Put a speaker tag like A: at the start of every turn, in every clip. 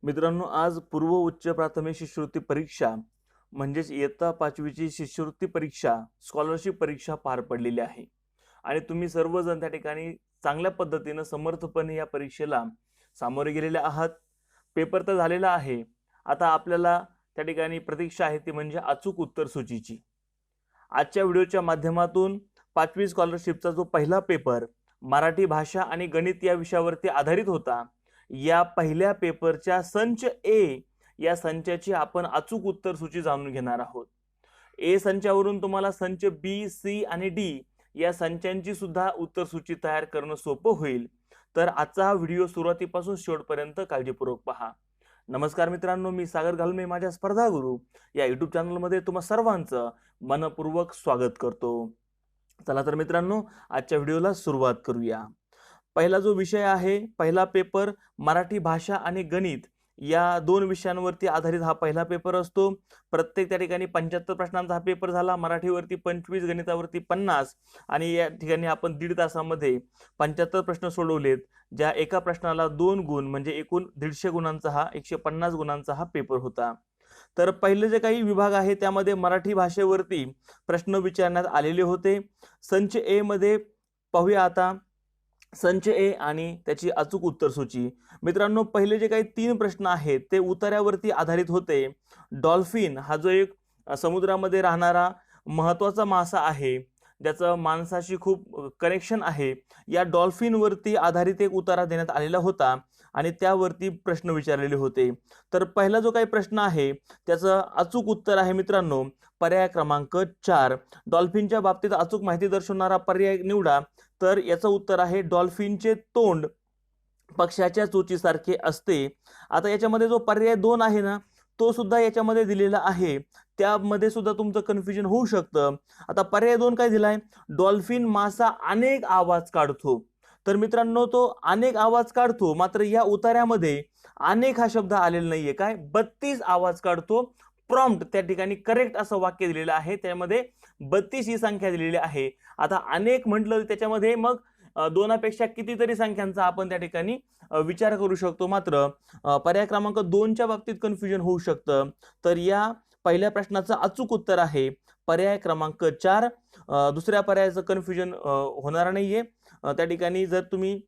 A: मित्रांनो, आज पूर्व उच्च प्राथमिक शिष्यवृत्ती परीक्षा म्हणजेच इयत्ता 5वीची शिष्यवृत्ती परीक्षा, स्कॉलरशिप परीक्षा पार पडलेली आहे. आणि तुम्ही सर्वजण त्या ठिकाणी चांगल्या पद्धतीने समर्थपणे या परीक्षेला सामोरे गेलेले आहात. पेपर तर झालेला आहे. आता आपल्याला त्या ठिकाणी प्रतीक्षा आहे ती म्हणजे अचूक उत्तर सूचीची. आजच्या व्हिडिओच्या माध्यमातून 5वी स्कॉलरशिपचा जो पहिला पेपर मराठी भाषा आणि गणित या विषयावरती आधारित होता, या पहिल्या पेपरच्या संच ए या संचाची आपण अचूक उत्तर सूची जाणून घेणार आहोत. ए संचावरून तुम्हाला संच बी, सी आणि डी या संचांची सुद्धा उत्तर सूची तयार करणं सोपं होईल. तर आजचा हा व्हिडिओ सुरुवातीपासून शेवटपर्यंत काळजीपूर्वक पहा. नमस्कार मित्रांनो, मी सागर घालमे माझ्या स्पर्धा गुरु या युट्यूब चॅनलमध्ये तुम्हा सर्वांचं मनपूर्वक स्वागत करतो. चला तर मित्रांनो, आजच्या व्हिडिओला सुरुवात करूया. पहिला जो विषय आहे, पहिला पेपर मराठी भाषा आणि गणित या दोन विषयांवरती आधारित हा पहिला पेपर असतो. प्रत्येक त्या ठिकाणी 75 प्रश्नांचा हा पेपर झाला. मराठीवरती 25, गणितावरती 50 आणि या ठिकाणी आपण 1.5 तासामध्ये 75 प्रश्न सोडवलेत, ज्या एका प्रश्नाला 2 गुण म्हणजे एकूण 150 गुणांचा हा 150 गुणांचा हा पेपर होता. तर पहिले जे काही विभाग आहे त्यामध्ये मराठी भाषेवरती प्रश्न विचारण्यात आलेले होते. संच ए मध्ये पाहूया आता संच ए आणि त्याची अचूक उत्तर सूची. मित्रांनो, पहिले जे काही 3 प्रश्न आहेत ते उतार्यावरती आधारित होते. डॉल्फिन हा जो एक समुद्रामध्ये राहणारा महत्वाचा मासा आहे, ज्याचं माणसाशी खूप कनेक्शन आहे, या डॉल्फिनवरती आधारित एक उतारा देण्यात आलेला होता आणि त्यावरती प्रश्न विचारलेले होते. तर पहिला जो काही प्रश्न आहे त्याचं अचूक उत्तर आहे मित्रांनो पर्याय क्रमांक 4. डॉल्फिनच्या बाबतीत अचूक माहिती दर्शवणारा पर्याय निवडा. तर याचं उत्तर आहे डॉल्फिनचे तोंड पक्ष्याच्या चोचीसारखे असते. आता याच्यामध्ये जो पर्याय 2 आहे ना, तो सुद्धा याच्यामध्ये दिलेला आहे. त्यामध्ये सुद्धा तुमचं कन्फ्युजन होऊ शकतं. आता पर्याय 2 काय दिलाय? डॉल्फिन मासा अनेक आवाज काढतो. तर मित्रांनो, तो अनेक आवाज काढतो, मात्र या उतार्यामध्ये अनेक हा शब्द आलेला नाहीये. काय? 32 आवाज काढतो. प्रॉम्प्ट त्या ठिकाणी करेक्ट असं वाक्य दिलेलं आहे, त्यामध्ये 32 ही संख्या दिलेली आहे. आता अनेक म्हटलं त्याच्यामध्ये मग 2पेक्षा कितीतरी संख्यांचा आपण त्या ठिकाणी विचार करू शकतो. मात्र पर्याय क्रमांक 2च्या बाबतीत कन्फ्युजन होऊ शकतं. तर या पहिल्या प्रश्नाचं अचूक उत्तर आहे पर्याय क्रमांक 4. दुसऱ्या पर्यायाचं कन्फ्युजन होणार नाहीये. त्या ठिकाणी जर तुम्ही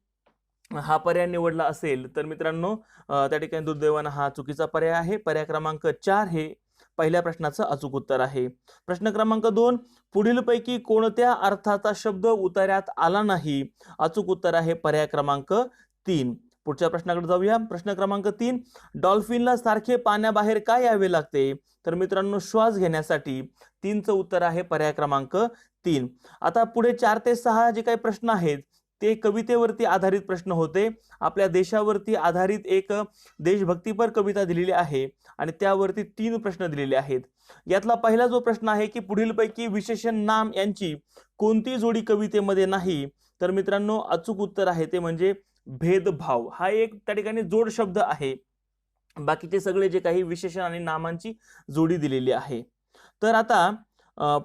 A: हा पर्याय निवडला असेल तर मित्रांनो त्या ठिकाणी दुर्दैवानं हा चुकीचा पर्याय आहे. पर्याय क्रमांक 4 हे पहिल्या प्रश्नाचं अचूक उत्तर आहे. प्रश्न क्रमांक 2. पुढीलपैकी कोणत्या अर्थाचा शब्द उतार्यात आला नाही? अचूक उत्तर आहे पर्याय क्रमांक 3. पुढच्या प्रश्नाकडे जाऊया. प्रश्न क्रमांक 3. डॉल्फिनला सारखे पाण्याबाहेर काय यावे लागते? तर मित्रांनो, श्वास घेण्यासाठी. 3चं उत्तर आहे पर्याय क्रमांक 3. आता पुढे 4 ते 6 जे काही प्रश्न आहेत ते कवितेवरती आधारित प्रश्न होते. आपल्या देशावरती आधारित एक देशभक्तीपर कविता दिलेली आहे आणि त्यावरती 3 प्रश्न दिलेले आहेत. यातला पहिला जो प्रश्न आहे की पुढीलपैकी विशेषण नाम यांची कोणती जोडी कवितेमध्ये नाही? तर मित्रांनो, अचूक उत्तर आहे ते म्हणजे भेदभाव. हा एक त्या ठिकाणी जोड शब्द आहे. बाकीचे सगळे जे काही विशेषण आणि नामांची जोडी दिलेली आहे. तर आता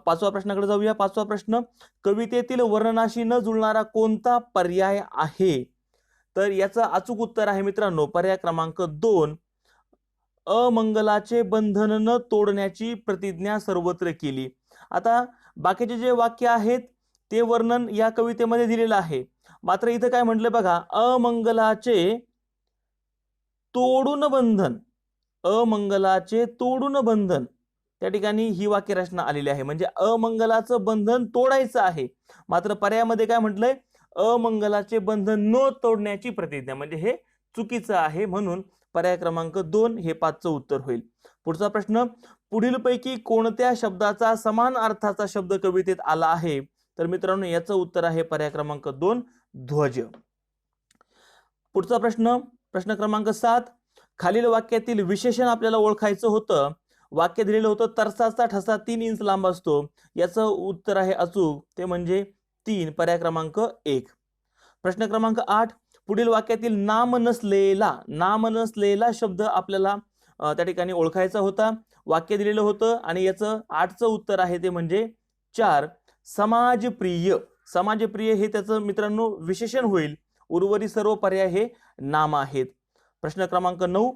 A: 5व्या प्रश्नाकडे जाऊया. 5वा प्रश्न. कवितेतील वर्णनाशी न जुळणारा कोणता पर्याय आहे? तर याचं अचूक उत्तर आहे मित्रांनो पर्याय क्रमांक 2. अमंगलाचे बंधन न तोडण्याची प्रतिज्ञा सर्वत्र केली. आता बाकीचे जे वाक्य आहेत ते वर्णन या कवितेमध्ये दिलेलं आहे, मात्र इथं काय म्हटलंय बघा, अमंगलाचे तोडून बंधन. अमंगलाचे तोडून बंधन त्या ठिकाणी ही वाक्यरचना आलेली आहे. म्हणजे अमंगलाचं बंधन तोडायचं आहे, मात्र पर्यायामध्ये काय म्हटलंय? अमंगलाचे बंधन न तोडण्याची प्रतिज्ञा. म्हणजे हे चुकीचं आहे, म्हणून पर्याय क्रमांक 2 हे 5चं उत्तर होईल. पुढचा प्रश्न. पुढीलपैकी कोणत्या शब्दाचा समान अर्थाचा शब्द कवितेत आला आहे? तर मित्रांनो, याचं उत्तर आहे पर्याय क्रमांक 2 ध्वज. पुढचा प्रश्न. प्रश्न क्रमांक 7. खालील वाक्यातील विशेषण आपल्याला ओळखायचं होतं. वाक्य दिलेलं होतं तरसाचा ठसा 3 इंच लांब असतो. याचं उत्तर आहे अचूक ते म्हणजे 3 पर्याय क्रमांक 1. प्रश्न क्रमांक 8. पुढील वाक्यातील नाम नसलेला शब्द आपल्याला त्या ठिकाणी ओळखायचा होता. वाक्य दिलेलं होतं आणि याचं 8चं उत्तर आहे ते म्हणजे 4 समाजप्रिय. समाजप्रिय हे त्याचं मित्रांनो विशेषण होईल. उर्वरित सर्व पर्याय हे नाम आहेत. प्रश्न क्रमांक 9.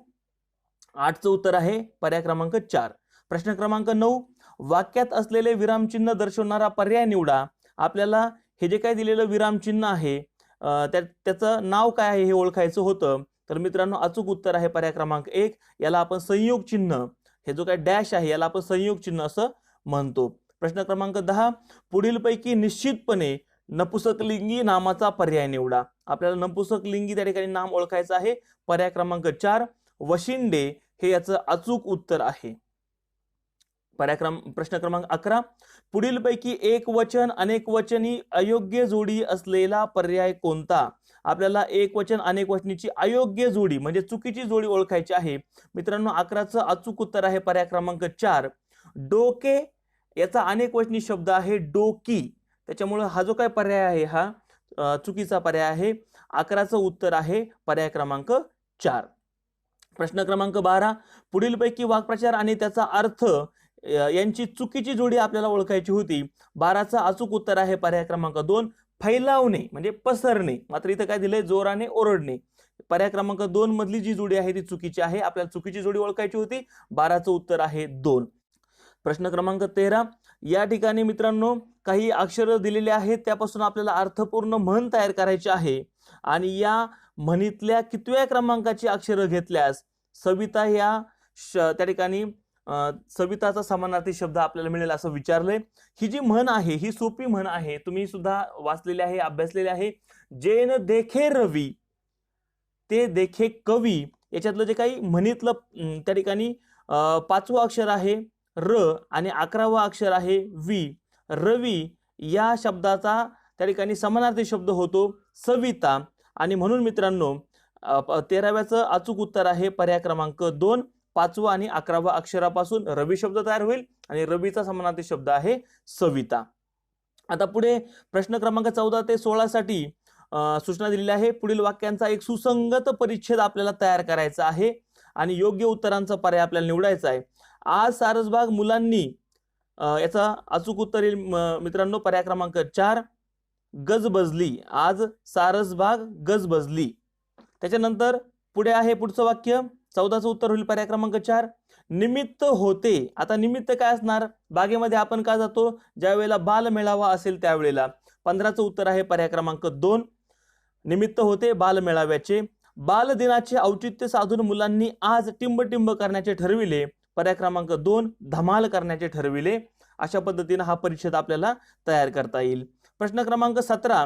A: 8चं उत्तर आहे पर्याय क्रमांक 4. प्रश्न क्रमांक 9, वाक्यात असलेले विरामचिन्ह दर्शवणारा पर्याय निवडा. आपल्याला हे जे काय दिलेलं विरामचिन्ह आहे त्याचं नाव काय आहे हे ओळखायचं होतं. तर मित्रांनो अचूक उत्तर आहे पर्याय क्रमांक 1. याला आपण संयोग चिन्ह, हे जो काय डॅश आहे याला आपण संयोग चिन्ह असं म्हणतो. प्रश्न क्रमांक 10, पुढीलपैकी निश्चितपणे नपुसकलिंगी नामाचा पर्याय निवडा. आपल्याला नपुसकलिंगी त्या ठिकाणी नाम ओळखायचं आहे. पर्याय क्रमांक 4, वशिंडे हे याचं अचूक उत्तर आहे. प्रश्न क्रमांक 11, पुढीलपैकी एक वचन अनेक वचनी अयोग्य जोडी असलेला पर्याय कोणता. आपल्याला एक वचन अनेक वचनीची अयोग्य जोडी म्हणजे चुकीची जोडी ओळखायची आहे. मित्रांनो 11चं अचूक उत्तर आहे पर्याय क्रमांक 4, डोके. याचा अनेक वचनी शब्द आहे डोकी, त्याच्यामुळे हा जो काय पर्याय आहे हा चुकीचा पर्याय आहे. 11चं उत्तर आहे पर्याय क्रमांक 4. प्रश्न क्रमांक 12, पुढीलपैकी वाक्प्रचार आणि त्याचा अर्थ यांची चुकीची जोडी आपल्याला ओळखायची होती. 12चं अचूक उत्तर आहे पर्याय क्रमांक 2, फैलावणे म्हणजे पसरणे. मात्र इथं काय दिलंय, जोराने ओरडणे. पर्याय क्रमांक 2 मधली जी जोडी आहे ती चुकीची आहे. आपल्याला चुकीची जोडी ओळखायची होती. 12चं उत्तर आहे 2. प्रश्न क्रमांक 13, या ठिकाणी मित्रांनो काही अक्षर दिलेले आहेत, त्यापासून आपल्याला अर्थपूर्ण म्हण तयार करायची आहे. आणि या म्हणीतल्या कितव्या क्रमांकाची अक्षरं घेतल्यास सविता या त्या ठिकाणी सविताचा समानार्थी शब्द आपल्याला मिळेल असं विचारलंय. ही जी म्हण आहे ही सोपी म्हण आहे, तुम्ही सुद्धा वाचलेली आहे, अभ्यासलेली आहे. जेन देखे रवी ते देखे कवी, याच्यातलं जे काही म्हणीतलं त्या ठिकाणी 5वं अक्षर आहे र आणि 11वं अक्षर आहे वी. रवी या शब्दाचा त्या ठिकाणी समानार्थी शब्द होतो सविता. आणि म्हणून मित्रांनो 13व्याचं अचूक उत्तर आहे पर्याय क्रमांक 2, 5वं आणि 11वं अक्षरापासून रवी शब्द तयार होईल आणि रवीचा समानार्थी शब्द आहे सविता. आता पुढे प्रश्न क्रमांक 14 ते 16 साठी सूचना दिलेली आहे. पुढील वाक्यांचा एक सुसंगत परिच्छेद आपल्याला तयार करायचा आहे आणि योग्य उत्तरांचा पर्याय आपल्याला निवडायचा आहे. आज सारसबाग मुलांनी याचा अचूक उत्तर येईल मित्रांनो पर्याय क्रमांक 4, गजबजली. आज सारसबाग गजबजली. त्याच्यानंतर पुढे आहे पुढचं वाक्य, 14चं उत्तर होईल पर्याय क्रमांक 4, निमित्त होते. आता निमित्त काय असणार, बागेमध्ये आपण का जातो, ज्या वेळेला बाल मेळावा असेल त्यावेळेला. 15चं उत्तर आहे पर्याय क्रमांक 2, निमित्त होते बाल मेळाव्याचे. बाल दिनाचे औचित्य साधून मुलांनी आज टिंबटिंब करण्याचे ठरविले. पर्याय क्रमांक 2, धमाल करण्याचे ठरविले. अशा पद्धतीने हा परिच्छेद आपल्याला तयार करता येईल. प्रश्न क्रमांक 17,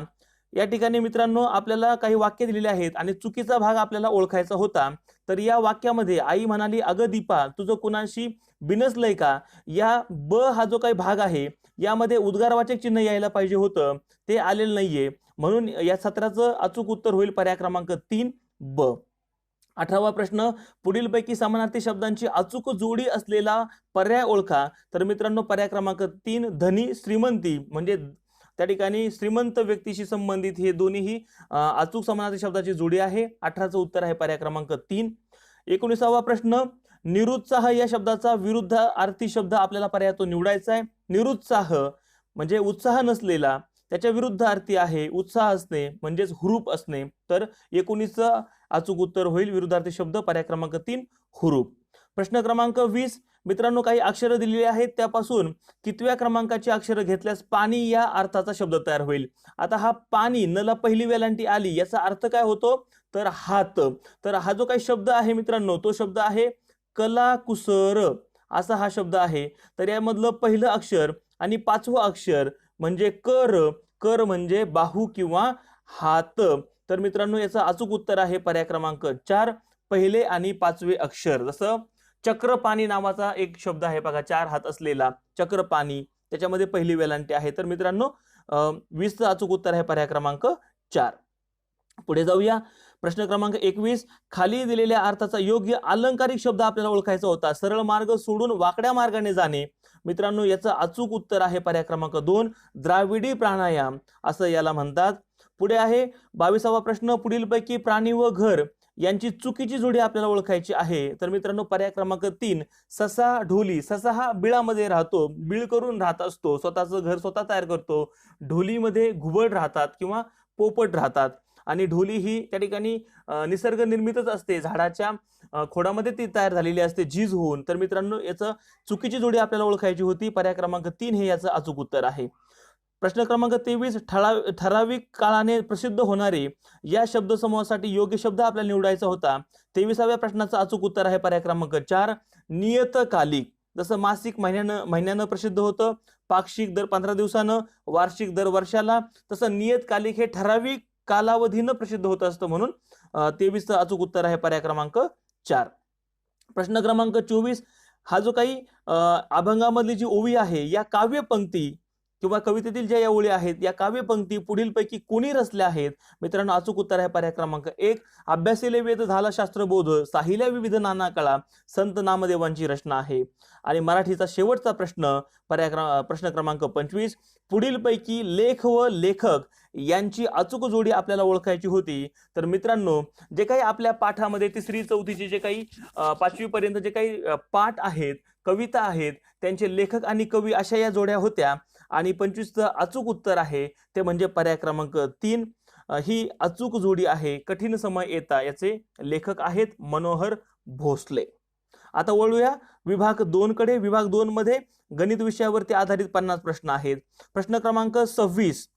A: या ठिकाणी मित्रांनो आपल्याला काही वाक्य दिलेली आहेत आणि चुकीचा भाग आपल्याला ओळखायचा होता. तर या वाक्यामध्ये आई म्हणाली, अगं दीपा तुझं कुणाशी बिनसलंय का. या ब हा जो काही भाग आहे यामध्ये उद्गारवाचक चिन्ह यायला पाहिजे होतं, ते आलेलं नाहीये. म्हणून या 17चं अचूक उत्तर होईल पर्याय क्रमांक 3 ब. 18वा प्रश्न, पुढीलपैकी समानार्थी शब्दांची अचूक जोडी असलेला पर्याय ओळखा. तर मित्रांनो पर्याय क्रमांक 3 धनी श्रीमंती म्हणजे त्या ठिकाणी श्रीमंत व्यक्तीशी संबंधित हे दोन्हीही अचूक समानार्थी शब्दाची जोडी आहे. 18चं उत्तर आहे पर्याय क्रमांक 3. 19वा प्रश्न, निरुत्साह या शब्दाचा विरुद्ध अर्थी शब्द आपल्याला पर्याय तो निवडायचा आहे. निरुत्साह म्हणजे उत्साह नसलेला, त्याच्या विरुद्ध अर्थी आहे उत्साह असणे म्हणजेच हुरूप असणे. तर 19चं अचूक उत्तर होईल विरुद्धार्थी शब्द पर्याय क्रमांक 3 हुरूप. प्रश्न क्रमांक 20, मित्रांनो काही अक्षरं दिलेली आहेत, त्यापासून कितव्या क्रमांकाची अक्षरं घेतल्यास पाणी या अर्थाचा शब्द तयार होईल. आता हा पाणी नला पहिली वेलांटी आली, याचा अर्थ काय होतो तर हात. तर हा जो काही शब्द आहे मित्रांनो तो शब्द आहे कलाकुसर असा हा शब्द आहे. तर यामधलं पहिलं अक्षर आणि 5वं अक्षर म्हणजे कर. कर म्हणजे बाहू किंवा हात. तर मित्रांनो याचं अचूक उत्तर आहे पर्याय क्रमांक 4, पहिले आणि 5वे अक्षर. जसं चक्रपाणी नावाचा एक शब्द आहे बघा, 4 हात असलेला चक्रपाणी, त्याच्यामध्ये पहिली वेलांटी आहे. तर मित्रांनो 20चं अचूक उत्तर आहे पर्याय क्रमांक 4. पुढे जाऊया. प्रश्न क्रमांक 21, खाली दिलेल्या अर्थाचा योग्य अलंकारिक शब्द आपल्याला ओळखायचा होता. सरळ मार्ग सोडून वाकड्या मार्गाने जाणे. मित्रांनो याचं अचूक उत्तर आहे पर्याय क्रमांक 2, द्राविडी प्राणायाम असं याला म्हणतात. पुढे आहे 22वा प्रश्न, पुढीलपैकी प्राणी व घर यांची चुकीची जोडी आपल्याला ओळखायची आहे. तर मित्रांनो पर्याय क्रमांक 3, ससा ढोली. ससा हा बिळामध्ये राहतो, बिळ करून राहत असतो, स्वतःचं घर स्वतः तयार करतो. ढोलीमध्ये घुबड राहतात किंवा पोपट राहतात. आणि ढोली ही त्या ठिकाणी निसर्ग निर्मितच असते, झाडाच्या खोडामध्ये ती तयार झालेली असते झीज होऊन. तर मित्रांनो याचं चुकीची जोडी आपल्याला ओळखायची होती. पर्याय क्रमांक 3 हे याचं अचूक उत्तर आहे. प्रश्न क्रमांक 23, ठराविक काळाने प्रसिद्ध होणारे या शब्दसमूहासाठी योग्य शब्द आपल्याला निवडायचा होता. 23व्या प्रश्नाचं अचूक उत्तर आहे पर्याय क्रमांक 4 नियतकालिक. जसं मासिक महिन्यानं प्रसिद्ध होतं, पाक्षिक दर 15 दिवसानं, वार्षिक दर वर्षाला, तसं नियतकालिक हे ठराविक कालावधीनं प्रसिद्ध होत असतं, म्हणून 23चं अचूक उत्तर आहे पर्याय क्रमांक 4. प्रश्न क्रमांक 24, हा जो काही अभंगामधली जी ओवी आहे या काव्यपंक्ती किंवा कवितेतील ज्या या ओळी आहेत या काव्यपंक्ती पुढीलपैकी कोणी रचल्या आहेत? मित्रांनो अचूक उत्तर आहे पर्याय क्रमांक 1 अभ्यासिले वेद झाला शास्त्रबोध साहिल्या विविध नाना कळा संत नामदेवांची रचना आहे. आणि मराठीचा शेवटचा प्रश्न प्रश्न क्रमांक 25, पुढीलपैकी लेख व लेखक यांची अचूक जोडी आपल्याला ओळखायची होती. तर मित्रांनो जे काही आपल्या पाठामध्ये 3री 4थीचे जे काही 5वी पर्यंत जे काही पाठ आहेत, कविता आहेत, त्यांचे लेखक आणि कवी अशा या जोड्या होत्या. आणि 25चं अचूक उत्तर आहे ते म्हणजे पर्याय क्रमांक 3 ही अचूक जोडी आहे. कठीण समय येता याचे लेखक आहेत मनोहर भोसले. आता वळूया विभाग 2 कडे. विभाग 2 मध्ये गणित विषयावरती आधारित 50 प्रश्न आहेत. प्रश्न क्रमांक 26,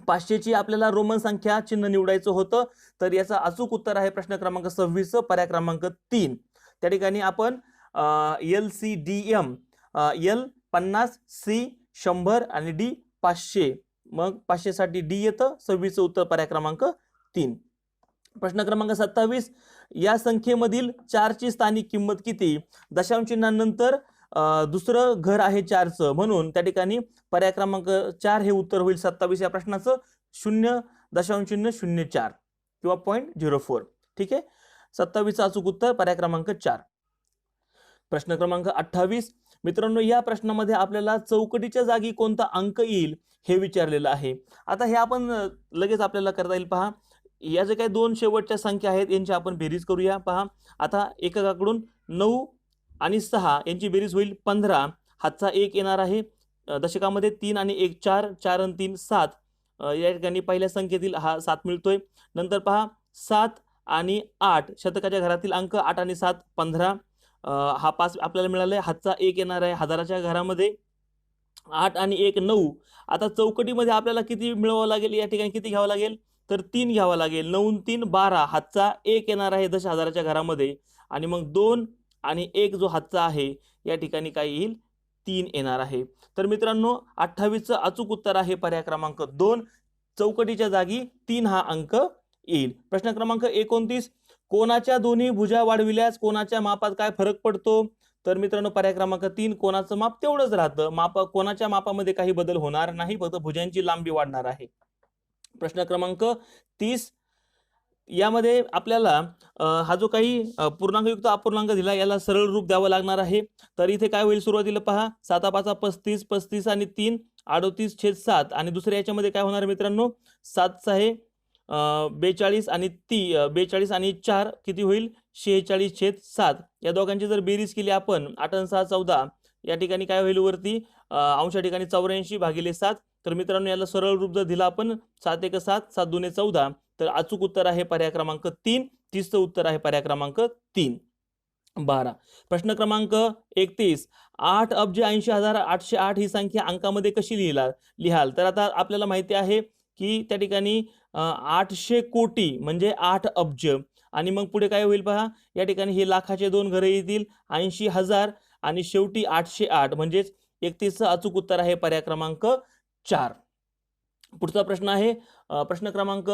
A: 500ची आपल्याला रोमन संख्या चिन्ह निवडायचं होतं. तर याचा अचूक उत्तर आहे प्रश्न क्रमांक 26 पर्याय क्रमांक 3. त्या ठिकाणी आपण LCDM L 50, C 100 आणि D 500, मग 500 साठी D येतं. 26चं उत्तर पर्याय क्रमांक 3. प्रश्न क्रमांक 27, या संख्येमधील 4ची स्थानिक किंमत किती? दशांश चिन्हानंतर दुसरं घर आहे 4चं, म्हणून त्या ठिकाणी पर्याय क्रमांक 4 हे उत्तर होईल 27 या प्रश्नाचं. 0.004 किंवा 0.04. ठीक आहे, 27चं अचूक उत्तर पर्याय क्रमांक 4. प्रश्न क्रमांक 28, मित्रांनो या प्रश्नामध्ये आपल्याला चौकटीच्या जागी कोणता अंक येईल हे विचारलेलं आहे. आता हे आपण लगेच आपल्याला करता येईल. पहा, या जे काही 2 शेवटच्या संख्या आहेत यांची आपण बेरीज करूया. पहा, आता एककाकडून 9 आणि 6 यांची बेरीज होईल 15. हातचा 1 येणार आहे. दशकामध्ये 3 आणि 1 4, 4 आणि 3 7. या ठिकाणी पहिल्या संख्येतील हा 7 मिळतोय. नंतर पहा 7 आणि 8, शतकाच्या घरातील अंक 8 आणि 7 15. हा 5 आपल्याला मिळालाय. हातचा 1 येणार आहे हजाराच्या घरामध्ये. 8 आणि 1 9. आता चौकटीमध्ये आपल्याला किती मिळवावं लागेल? या ठिकाणी किती घ्यावं लागेल? तर 3 घ्यावा लागेल. 9 3 12. हातचा 1 येणार आहे दश हजाराच्या घरामध्ये. आणि मग 2 आणि 1 जो हातचा आहे या ठिकाणी काय येईल? 3 येणार आहे. तर मित्रांनो 28चं अचूक उत्तर आहे पर्याय क्रमांक 2. चौकटीच्या जागी 3 हा अंक येईल. प्रश्न क्रमांक 29, कोणाच्या दोन्ही भुजा वाढविल्यास कोणाच्या मापात काय फरक पडतो? तर मित्रांनो पर्याय क्रमांक 3 कोणाचं माप तेवढंच राहतं. कोणाच्या मापामध्ये काही बदल होणार नाही, फक्त भुजांची लांबी वाढणार आहे. प्रश्न क्रमांक 30, यामध्ये आपल्याला हा जो काही पूर्णांकयुक्त अपूर्णांक दिला याला सरळ रूप द्यावं लागणार आहे. तर इथे काय होईल? सुरुवातीला पहा 7 5 35, 35 आणि 3 38/7. आणि दुसऱ्या याच्यामध्ये काय होणार मित्रांनो? 7 6 42 आणि 42 आणि 4 किती होईल? 46/7. या दोघांची जर बेरीज केली आपण 8 आणि 6 14, या ठिकाणी काय होईल? वरती अंशा ठिकाणी 84/7. तर मित्रांनो याला सरळ रूप जर दिला आपण 7 1 7, 7 2 14, तर अचूक उत्तर आहे पर्याय क्रमांक 3. 30चं उत्तर आहे पर्याय क्रमांक 3. 12. प्रश्न क्रमांक 31, 8,80,808 ही संख्या अंकामध्ये कशी लिहाल? तर आता आपल्याला माहिती आहे की त्या ठिकाणी 800 कोटी म्हणजे 8 अब्ज. आणि मग पुढे काय होईल पहा, या ठिकाणी हे लाखाचे 2 घरे येतील, 80,000 आणि शेवटी 808 म्हणजेच 31चं अचूक उत्तर आहे पर्याय क्रमांक 4. पुढचा प्रश्न आहे प्रश्न क्रमांक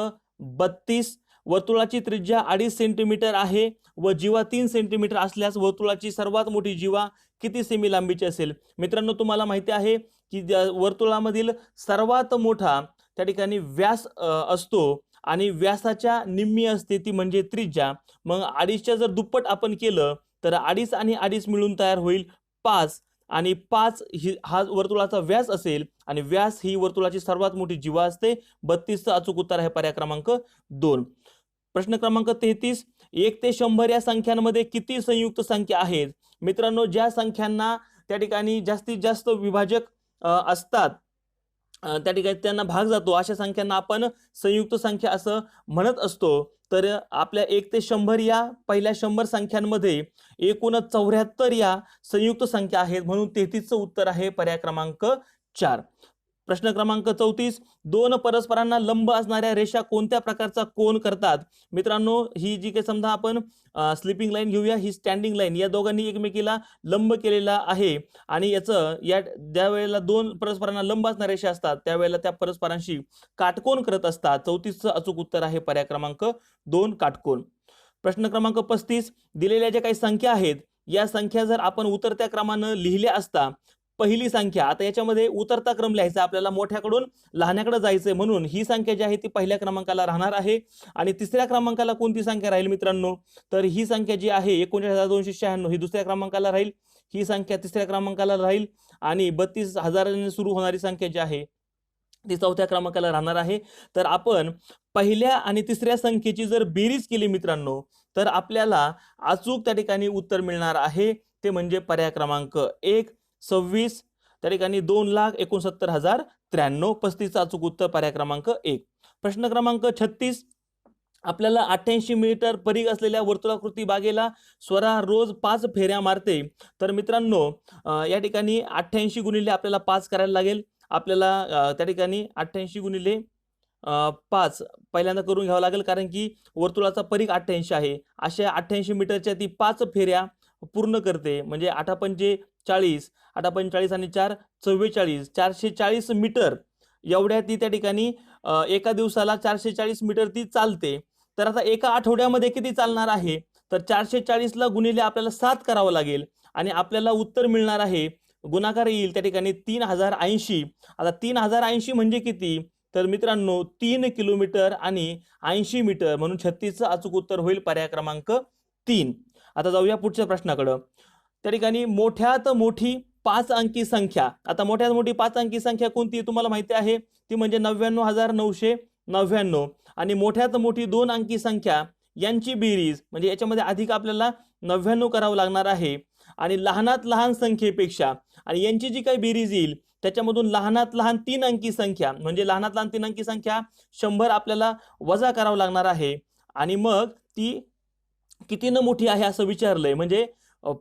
A: 32, वर्तुळाची त्रिज्या 2.5 सेंटीमीटर आहे व जीवा 3 सेंटीमीटर असल्यास वर्तुळाची सर्वात मोठी जीवा किती सेमी लांबीची असेल? मित्रांनो तुम्हाला माहिती आहे की वर्तुळामधील सर्वात मोठा त्या ठिकाणी व्यास असतो आणि व्यासाच्या निम्मी असते ती म्हणजे त्रिज्या. मग 2.5च्या जर दुप्पट आपण केलं तर 2.5 आणि 2.5 मिळून तयार होईल 5. आणि 5 हा वर्तुळाचा व्यास असेल आणि व्यास ही वर्तुळाची सर्वात मोठी जीवा असते. 32चं अचूक उत्तर आहे पर्याय क्रमांक 2. प्रश्न क्रमांक 33, 1 ते 100 या संख्यांमध्ये किती संयुक्त संख्या आहेत? मित्रांनो ज्या संख्यांना त्या ठिकाणी जास्तीत जास्त विभाजक असतात त्या ठिकाणी त्यांना भाग जातो अशा संख्यांना आपण संयुक्त संख्या असं म्हणत असतो. तर आपल्या 1 ते 100 या पहिल्या 100 संख्यांमध्ये एकूण 74 या संयुक्त संख्या आहेत, म्हणून 33चं उत्तर आहे पर्याय क्रमांक 4. प्रश्न क्रमांक 34, दोन परस्परांना लंब असणाऱ्या रेषा कोणत्या प्रकारचा कोन करतात? मित्रांनो, ही जी काही समजा आपण स्लिपिंग लाईन घेऊया, ही स्टँडिंग लाईन, या दोघांनी एकमेकीला लंब केलेला आहे आणि याचं ज्या वेळेला दोन परस्परांना लंब असणाऱ्या रेषा असतात त्यावेळेला त्या परस्परांशी काटकोन करत असतात. 34चं अचूक उत्तर आहे पर्याय क्रमांक 2 काटकोन. प्रश्न क्रमांक 35, दिलेल्या ज्या काही संख्या आहेत या संख्या जर आपण उतरत्या क्रमानं लिहिल्या असता, पहिली संख्या, आता याच्यामध्ये उतरता क्रम लिहायचा, आपल्याला मोठ्याकडून लहान्याकडे जायचंय, म्हणून ही संख्या जी आहे ती पहिल्या क्रमांकाला राहणार आहे. आणि तिसऱ्या क्रमांकाला कोणती संख्या राहील मित्रांनो? तर ही संख्या जी आहे 39,296 ही दुसऱ्या क्रमांकाला राहील, ही संख्या तिसऱ्या क्रमांकाला राहील आणि 32,000 सुरू होणारी संख्या जी आहे ती चौथ्या क्रमांकाला राहणार आहे. तर आपण पहिल्या आणि तिसऱ्या संख्येची जर बेरीज केली मित्रांनो, तर आपल्याला अचूक त्या ठिकाणी उत्तर मिळणार आहे, ते म्हणजे पर्याय क्रमांक 1 26, त्या ठिकाणी 2,69,093. 35चं अचूक उत्तर पर्याय क्रमांक 1. प्रश्न क्रमांक 36, आपल्याला 88 मीटर परिघ असलेल्या वर्तुळाकृती बागेला स्वरा रोज 5 फेऱ्या मारते. तर मित्रांनो, या ठिकाणी 88 गुणिले आपल्याला 5 करायला लागेल. आपल्याला त्या ठिकाणी 88 गुणिले 5 पहिल्यांदा करून घ्यावं लागेल, कारण की वर्तुळाचा परिघ 88 आहे. अशा 88 मीटरच्या ती 5 फेऱ्या पूर्ण करते, म्हणजे 8 पंचे 40, 8 45 आणि 4 44, 440 मीटर एवढ्या ती त्या ठिकाणी एका दिवसाला 440 मीटर ती चालते. तर आता एका आठवड्यामध्ये किती चालणार आहे? तर 440ला गुणिले आपल्याला 7 करावं लागेल आणि आपल्याला उत्तर मिळणार आहे, गुणाकार येईल त्या ठिकाणी 3080. आता 3080 म्हणजे किती? तर मित्रांनो 3 किलोमीटर आणि 80 मीटर, म्हणून 36चं अचूक उत्तर होईल पर्याय क्रमांक 3. आता जाऊया पुढच्या प्रश्नाकडं. त्या ठिकाणी मोठ्यात मोठी 5 अंकी संख्या, आता मोठ्यात मोठी 5 अंकी संख्या कोणती तुम्हाला माहिती आहे? ती म्हणजे 99,999. आणि मोठ्यात मोठी 2 अंकी संख्या यांची बेरीज, म्हणजे याच्यामध्ये अधिक आपल्याला 99 करावं लागणार आहे. आणि लहानात लहान संख्येपेक्षा आणि यांची जी काही बेरीज येईल त्याच्यामधून लहानात लहान 3 अंकी संख्या, म्हणजे लहानात लहान 3 अंकी संख्या 100 आपल्याला वजा करावं लागणार आहे. आणि मग ती कितीनं मोठी आहे असं विचारलंय, म्हणजे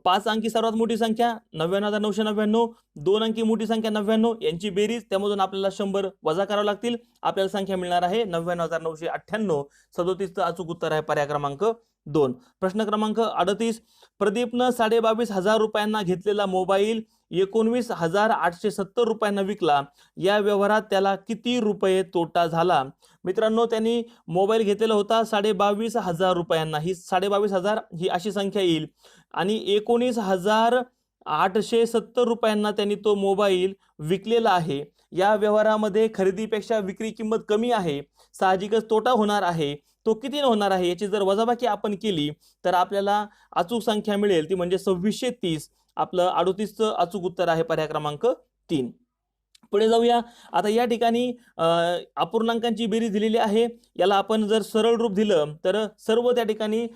A: 5 अंकी सर्वात मोठी संख्या 99,999, 2 अंकी मोठी संख्या 99, यांची बेरीज, त्यामधून आपल्याला 100 वजा करावं लागतील, आपल्याला संख्या मिळणार आहे 99,998. 37चं अचूक उत्तर आहे पर्याय क्रमांक 2. प्रश्न क्रमांक 38, प्रदीपनं 22,500 रुपयांना घेतलेला मोबाईल 19,870 रुपयांना विकला. या व्यवहारात त्याला किती रुपये तोटा झाला? मित्रांनो, त्यांनी मोबाईल घेतलेला होता 22,500 रुपयांना. ही 22,500 ही अशी संख्या येईल आणि 19,870 रुपयांना त्यांनी तो मोबाईल विकलेला आहे. या व्यवहारामध्ये खरेदीपेक्षा विक्री किंमत कमी आहे, साहजिकच तोटा होणार आहे. तो किती होणार आहे याची जर वजाबाकी आपण केली तर आपल्याला अचूक संख्या मिळेल, ती म्हणजे 2630. आपलं 38चं अचूक उत्तर आहे पर्याय क्रमांक 3. पुढे जाऊया. आता या ठिकाणी अपूर्णांकांची बेरीज दिलेली आहे. याला आपण जर सरळ रूप दिलं तर सर्व त्या ठिकाणी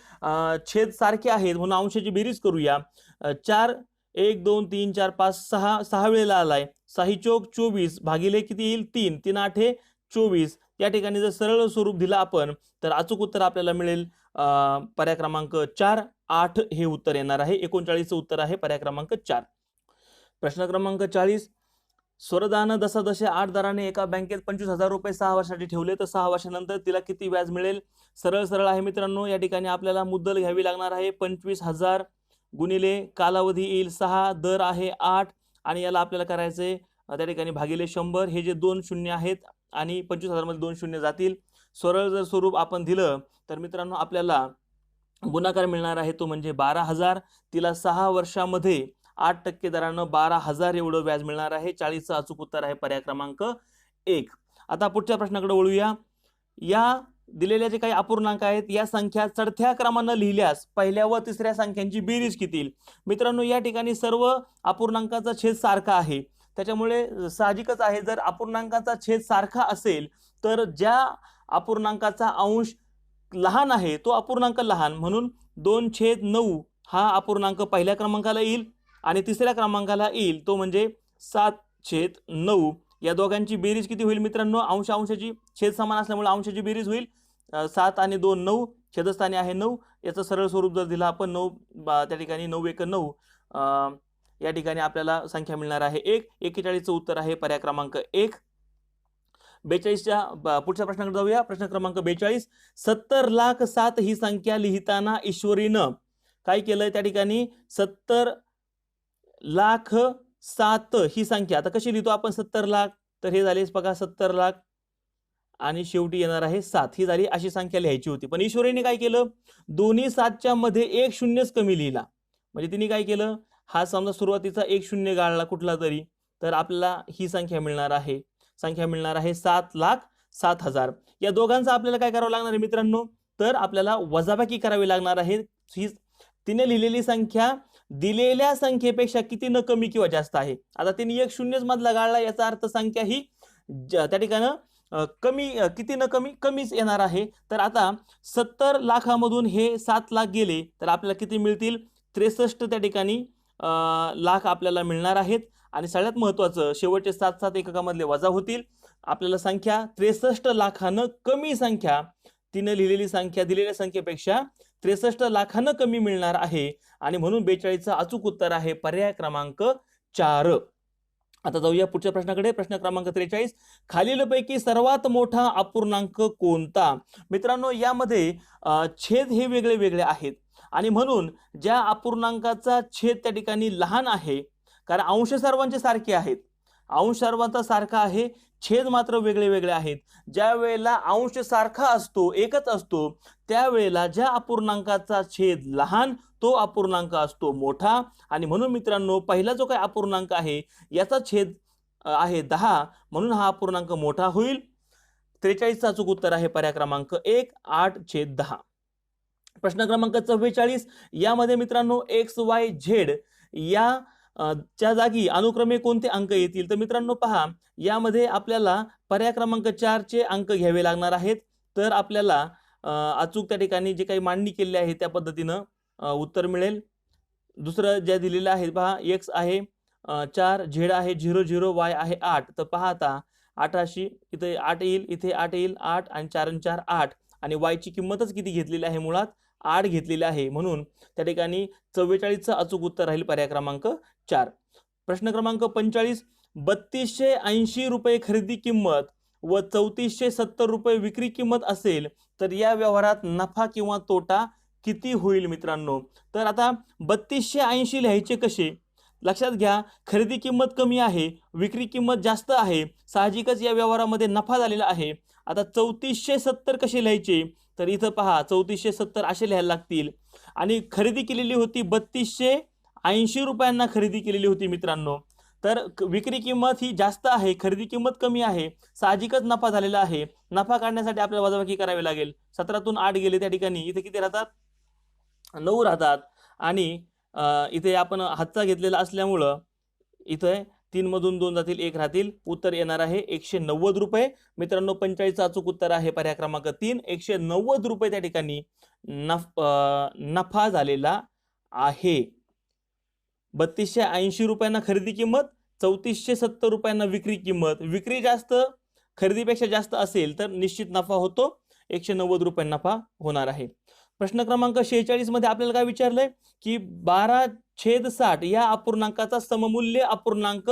A: छेद सारखे आहेत, म्हणून अंशाची बेरीज करूया. 4 1 2 3 4 5 6 वेळेला आलाय. 6 चौक 24 भागिले किती येईल? 3 3 8 24. या ठिकाणी जर सरळ स्वरूप दिलं आपण तर अचूक उत्तर आपल्याला मिळेल पर्याय क्रमांक 4 8 हे उत्तर येणार आहे. 39चं उत्तर आहे पर्याय क्रमांक 4. प्रश्न क्रमांक 40, स्वरदान दशादशे 8 दराने एका बँकेत 25,000 रुपये 6 वर्षासाठी ठेवले, तर 6 वर्षानंतर तिला किती व्याज मिळेल? सरळ सरळ आहे मित्रांनो. या ठिकाणी आपल्याला मुद्दल घ्यावी लागणार आहे 25,000 गुणिले कालावधी येईल 6, दर आहे 8 आणि याला आपल्याला करायचे त्या ठिकाणी भागिले 100. हे जे 2 शून्य आहेत आणि 25,000 मध्ये 2 शून्य जातील. सरळ जर स्वरूप आपण दिलं तर मित्रांनो आपल्याला गुणाकार मिळणार आहे, तो म्हणजे 12,000. तिला 6 वर्षामध्ये 8% दरानं 12,000 एवढं व्याज मिळणार आहे. 40चं अचूक उत्तर आहे पर्याय क्रमांक 1. आता पुढच्या प्रश्नाकडे वळूया. या दिलेल्या जे काही अपूर्णांक आहेत या संख्या चढत्या क्रमानं लिहिल्यास पहिल्या व तिसऱ्या संख्यांची बेरीज किती येईल? मित्रांनो, या ठिकाणी सर्व अपूर्णांकाचा छेद सारखा आहे, त्याच्यामुळे साहजिकच आहे जर अपूर्णांकाचा छेद सारखा असेल तर ज्या अपूर्णांकाचा अंश लहान आहे तो अपूर्णांक लहान, म्हणून 2/9 हा अपूर्णांक पहिल्या क्रमांकाला येईल आणि तिसऱ्या क्रमांकाला येईल, तो म्हणजे 7/9. या दोघांची बेरीज किती होईल मित्रांनो? अंश अंशाची छेद समान असल्यामुळे अंशाची बेरीज होईल 7 आणि 2 9, छेदस्थानी आहे 9. याचं सरळ स्वरूप जर दिलं आपण 9 त्या ठिकाणी 9 1 9, या ठिकाणी आपल्याला संख्या मिळणार आहे 1. 41चं उत्तर आहे पर्याय क्रमांक 1. 42च्या पुढच्या प्रश्नाकडे जाऊया. प्रश्न क्रमांक 42. 70,07,000 ही संख्या लिहिताना ईश्वरीनं काय केलंय? त्या ठिकाणी 70,07,000 ही संख्या. आता कशी लिहितो आपण 70 लाख? तर हे झाले बघा 70 लाख आणि शेवटी येणार आहे 7. ही झाली अशी संख्या लिहायची होती. पण ईश्वरीने काय केलं? दोन्ही 7च्या मध्ये एक शून्यच कमी लिहिला. म्हणजे तिने काय केलं? हा समजा सुरुवातीचा एक शून्य गाळला कुठला तरी, तर आपल्याला ही संख्या मिळणार आहे. संख्या मिळणार आहे 7,07,000. या दोघांचा आपल्याला काय करावं लागणार आहे मित्रांनो? तर आपल्याला वजाबाकी करावी लागणार आहे. ही तिने लिहिलेली संख्या दिलेल्या संख्येपेक्षा किती न कमी किंवा जास्त आहे. आता तिने एक शून्यच मधला गाळला, याचा अर्थ संख्या ही त्या ठिकाणी कमी किती न कमी कमीच येणार आहे. तर आता 70 लाखामधून हे 7 लाख गेले तर आपल्याला किती मिळतील? 63 त्या ठिकाणी लाख आपल्याला मिळणार आहेत. आणि सगळ्यात महत्त्वाचं शेवटचे 7 एककामधले वजा होतील. आपल्याला संख्या 63 लाखानं कमी संख्या, तिने लिहिलेली संख्या दिलेल्या संख्येपेक्षा 63 लाखानं कमी मिळणार आहे. आणि म्हणून 42चं अचूक उत्तर आहे पर्याय क्रमांक 4. आता जाऊया पुढच्या प्रश्नाकडे. प्रश्न क्रमांक 43. खालीलपैकी सर्वात मोठा अपूर्णांक कोणता? मित्रांनो यामध्ये छेद हे वेगळे वेगळे आहेत आणि म्हणून ज्या अपूर्णांकाचा छेद त्या ठिकाणी लहान आहे, कारण अंश सर्वांचे सारखे आहेत, अंश सर्वांचा सारखा आहे, छेद मात्र वेगळे वेगळे आहेत. ज्या वेळेला अंश सारखा असतो, एकच असतो, त्यावेळेला ज्या अपूर्णांकाचा छेद लहान तो अपूर्णांक असतो मोठा. आणि म्हणून मित्रांनो पहिला जो काही अपूर्णांक आहे याचा छेद आहे 10, म्हणून हा अपूर्णांक मोठा होईल. 43चं अचूक उत्तर आहे पर्याय क्रमांक 1, 8/10. प्रश्न क्रमांक 44. यामध्ये मित्रांनो XYZ या च्या जागी अनुक्रमे कोणते अंक येतील? तर मित्रांनो पहा, यामध्ये आपल्याला पर्याय क्रमांक 4चे अंक घ्यावे लागणार आहेत. तर आपल्याला अचूक त्या ठिकाणी जे काही मांडणी केलेली आहे त्या पद्धतीनं उत्तर मिळेल. दुसरं ज्या दिलेलं आहे पहा, X आहे 4, Z आहे 0 0, Y आहे 8. तर पहा आता 8 इथे 8 येईल, इथे 8 येईल, 8 आणि 4 आणि 4 8. आणि Y ची किंमतच किती घेतलेली आहे? मुळात 8 घेतलेली आहे. म्हणून त्या ठिकाणी 44चं अचूक उत्तर राहील पर्याय क्रमांक 4. प्रश्न क्रमांक 45. 3280 रुपये खरेदी किंमत व 3470 रुपये विक्री किंमत असेल तर या व्यवहारात नफा किंवा तोटा किती होईल मित्रांनो? तर आता 3280 लिहायचे कसे? लक्षात घ्या, खरेदी किंमत कमी आहे, विक्री किंमत जास्त आहे, साहजिकच या व्यवहारामध्ये नफा झालेला आहे. आता 3470 कसे लिहायचे? तर इथं पहा 3470 असे लिहायला लागतील. आणि खरेदी केलेली होती 3280 रुपयांना खरेदी केलेली होती मित्रांनो. तर विक्री किंमत ही जास्त आहे, खरेदी किंमत कमी आहे, साहजिकच नफा झालेला आहे. नफा काढण्यासाठी आपल्याला वजाबाकी करावी लागेल. 17तून 8 गेले त्या ठिकाणी इथे किती राहतात? 9 राहतात. आणि इथे आपण हातचा घेतलेला असल्यामुळं इथे 3 मधून 2 जातील, 1 राहतील. उत्तर येणार आहे 190 रुपये. मित्रांनो 45चं अचूक उत्तर आहे पर्याय क्रमांक 3. 190 रुपये त्या ठिकाणी नफा झालेला आहे. 3280 रुपयांना खरेदी किंमत, 3470 रुपयांना विक्री किंमत. विक्री जास्त खरेदीपेक्षा जास्त असेल तर निश्चित नफा होतो, 190 रुपये नफा होणार आहे. प्रश्न क्रमांक 46 मध्ये आपल्याला काय विचारलंय की 12/60 या अपूर्णांकाचा सममूल्य अपूर्णांक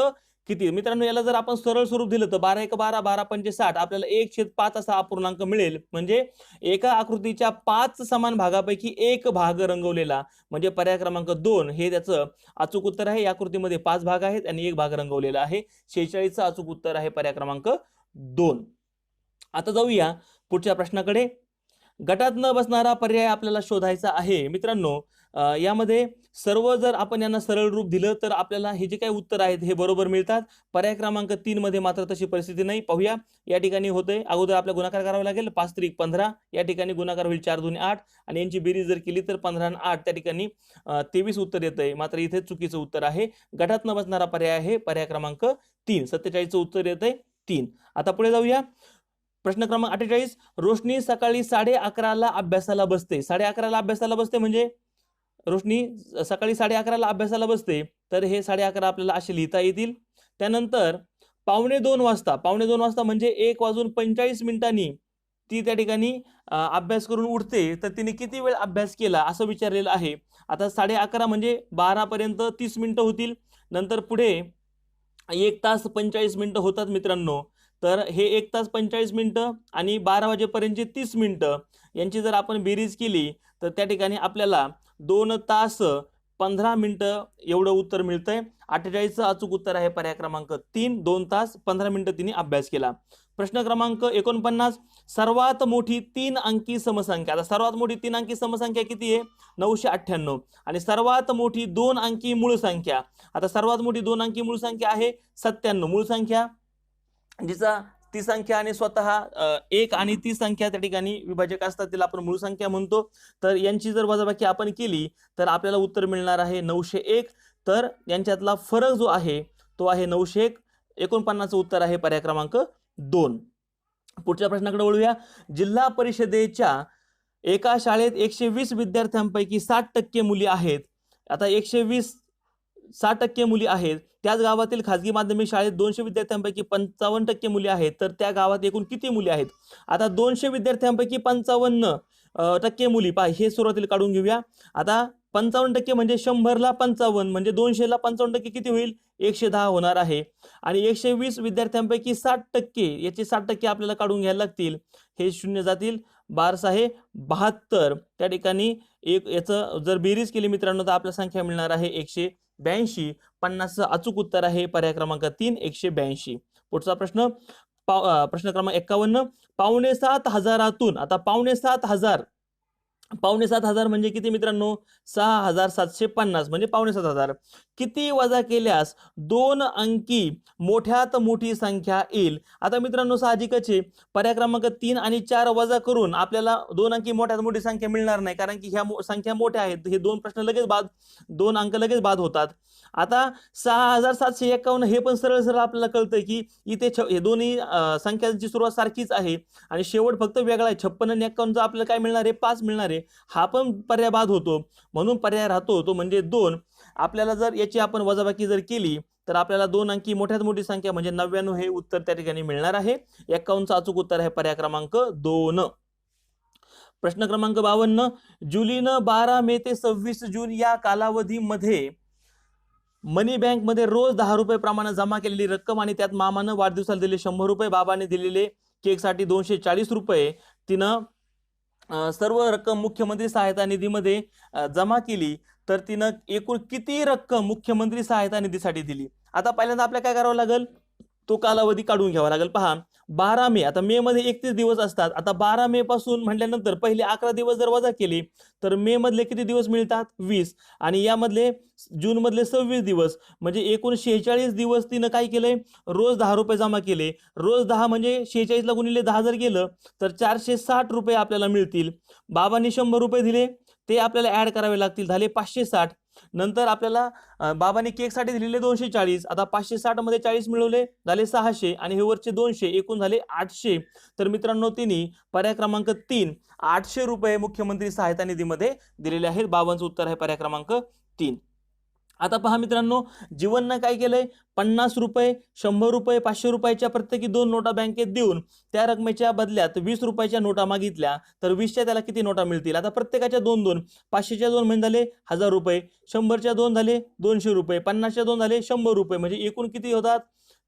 A: किती? मित्रांनो याला जर आपण सरळ स्वरूप दिलं तर 12 1 12, 12 5 60, आपल्याला 1/5 असा अपूर्णांक मिळेल. म्हणजे एका आकृतीच्या 5 समान भागापैकी एक भाग रंगवलेला, म्हणजे पर्याय क्रमांक 2 हे त्याचं अचूक उत्तर आहे. या आकृतीमध्ये 5 भाग आहेत आणि एक भाग रंगवलेला आहे. 46चं अचूक उत्तर आहे पर्याय क्रमांक 2. आता जाऊया पुढच्या प्रश्नाकडे. गटात न बसणारा पर्याय आपल्याला शोधायचा आहे. मित्रांनो यामध्ये सर्व जर आपण यांना सरळ रूप दिलं तर आपल्याला हे जे काही उत्तर आहेत हे बरोबर मिळतात. पर्याय क्रमांक 3 मध्ये मात्र तशी परिस्थिती नाही. पाहूया या ठिकाणी होते, अगोदर आपल्याला गुणाकार करावा लागेल. 5 त्रिक 15, या ठिकाणी गुणाकार होईल 4 2 8 आणि यांची बेरीज जर केली तर 15 आणि 8 त्या ठिकाणी 23 उत्तर येतंय. मात्र इथे चुकीचं उत्तर आहे. गटात न बसणारा पर्याय आहे पर्याय क्रमांक 3. 47चं उत्तर येतंय 3. आता पुढे जाऊया. प्रश्न क्रमांक 48. रोशनी सकाळी 11:30ला अभ्यासाला बसते. 11:30ला अभ्यासाला बसते म्हणजे रोशनी सकाळी 11:30ला अभ्यासाला बसते. तर हे 11:30 आपल्याला असे लिहिता येतील. त्यानंतर पावणे दोन वाजता म्हणजे 1:45 ती त्या ठिकाणी अभ्यास करून उठते, तर तिने किती वेळ अभ्यास केला असं विचारलेलं आहे. आता 11:30 म्हणजे 12 पर्यंत 30 मिनिटं होतील. नंतर पुढे 1 तास 45 मिनिटं होतात मित्रांनो. तर हे 1 तास 45 मिनिटं आणि 12 वाजेपर्यंतचे 30 मिनिटं यांची जर आपण बेरीज केली तर त्या ठिकाणी आपल्याला 2 तास 15 मिनिटं एवढं उत्तर मिळतंय. 48चं अचूक उत्तर आहे पर्याय क्रमांक 3. 2 तास 15 मिनिटं तिने अभ्यास केला. प्रश्न क्रमांक 49, सर्वात मोठी 3 अंकी समसंख्या. आता सर्वात मोठी 3 अंकी समसंख्या किती आहे? 998. आणि सर्वात मोठी 2 अंकी मूळ संख्या. आता सर्वात मोठी 2 अंकी मूळ संख्या आहे 97. मूळ संख्या जिचा ती संख्या आणि स्वतः 1 आणि ती संख्या त्या ठिकाणी विभाजक असतात, तिला आपण मूळ संख्या म्हणतो. तर यांची जर वजाबाकी आपण केली तर आपल्याला उत्तर मिळणार आहे 901. तर यांच्यातला फरक जो आहे तो आहे 901. 49चं उत्तर आहे पर्याय क्रमांक 2. पुढच्या प्रश्नाकडे वळूया. जिल्हा परिषदेच्या एका शाळेत 120 विद्यार्थ्यांपैकी 60% मुली आहेत. आता 60% मुली आहेत. त्याच गावातील खाजगी माध्यमिक शाळेत 200 विद्यार्थ्यांपैकी 55% मुली आहेत. तर त्या गावात एकूण किती मुली आहेत? आता 200 विद्यार्थ्यांपैकी 55% मुली, पहा हे सुरुवातीला काढून घेऊया. आता 55% म्हणजे 100ला 55 म्हणजे 200ला 55% किती होईल? 110 होणार आहे. आणि 120 विद्यार्थ्यांपैकी 60%, याचे 60% आपल्याला काढून घ्यायला लागतील. हे शून्य जातील. 12 आहे 72. त्या ठिकाणी याचं जर बेरीज केली मित्रांनो तर आपल्याला संख्या मिळणार आहे 182. 50चं अचूक उत्तर आहे पर्याय क्रमांक 3. 182. पुढचा प्रश्न प्रश्न क्रमांक 51. 5,700 आता 5,700 म्हणजे किती मित्रांनो? 6,750 म्हणजे 5,700. किती वजा केल्यास 2 अंकी मोठ्यात मोठी संख्या येईल? आता मित्रांनो साहजिकच आहे, पर्याय क्रमांक 3 आणि 4 वजा करून आपल्याला 2 अंकी मोठ्यात मोठी संख्या मिळणार नाही, कारण की ह्या संख्या मोठ्या आहेत. हे 2 प्रश्न लगेच बाद, 2 अंक लगेच बाद होतात. आता 6,751 हे पण सरळ सरळ आपल्याला कळतं की इथे हे दोन्ही संख्यांची सुरुवात सारखीच आहे आणि शेवट फक्त वेगळा आहे. 56 आणि 51 आपल्याला काय मिळणार आहे? 5 मिळणार आहे. हा पण पर्याय बाद होतो, म्हणून पर्याय राहतो तो म्हणजे 2. आपल्याला जर याची आपण वजाबाकी जर केली तर आपल्याला 2 अंकी मोठ्यात मोठी संख्या म्हणजे 99 हे उत्तर त्या ठिकाणी मिळणार आहे. 51चं अचूक उत्तर आहे पर्याय क्रमांक 2. प्रश्न क्रमांक 52. जुलीनं 12 मे ते 26 जून या कालावधीमध्ये मनी बँक मध्ये रोज 10 रुपये प्रमाणे जमा केलेली रक्कम आणि त्यात मामानं वाढदिवसाला दिले 100 रुपये, बाबाने दिलेले केकसाठी 240 रुपये, तिनं सर्व रक्कम मुख्यमंत्री सहायता निधीमध्ये जमा केली, तर तिनं एकूण किती रक्कम मुख्यमंत्री सहायता निधीसाठी दिली? आता पहिल्यांदा आपल्याला काय करावं लागेल? तो कालावधी काढून घ्यावा लागेल. पहा 12 मे, आता मे मध्ये 31 दिवस असतात. आता 12 मे पासून म्हटल्यानंतर पहिले 11 दिवस जर वजा केले तर मे मधले किती दिवस मिळतात? 20. आणि यामधले जून मधले 26 दिवस म्हणजे एकूण 46 दिवस तिनं काय केलंय? रोज 10 रुपये जमा केले. रोज 10 म्हणजे 46 ला गुणिले 10 जर गेलं तर 460 रुपये आपल्याला मिळतील. बाबांनी 100 रुपये दिले, ते आपल्याला ऍड करावे लागतील, झाले 560. नंतर आपल्याला बाबांनी केकसाठी दिलेले 240. आता 560 मध्ये 40 मिळवले, झाले 600 आणि हे वरचे 200, एकूण झाले 800. तर मित्रांनो तिने पर्याय क्रमांक 3 800 रुपये मुख्यमंत्री सहायता निधीमध्ये दिलेले आहेत. 52चं उत्तर आहे पर्याय क्रमांक 3. आता पहा मित्रांनो, जीवननं काय केलंय? 50 रुपये, 100 रुपये, 500 रुपयाच्या प्रत्येकी 2 नोटा बँकेत देऊन त्या रकमेच्या बदल्यात 20 रुपयाच्या नोटा मागितल्या, तर 20च्या त्याला किती नोटा मिळतील? आता प्रत्येकाच्या 2-2, 500च्या 2 म्हणजे झाले 1000 रुपये, 100च्या 2 झाले 200 रुपये, 50च्या 2 झाले 100 रुपये, म्हणजे एकूण किती होतात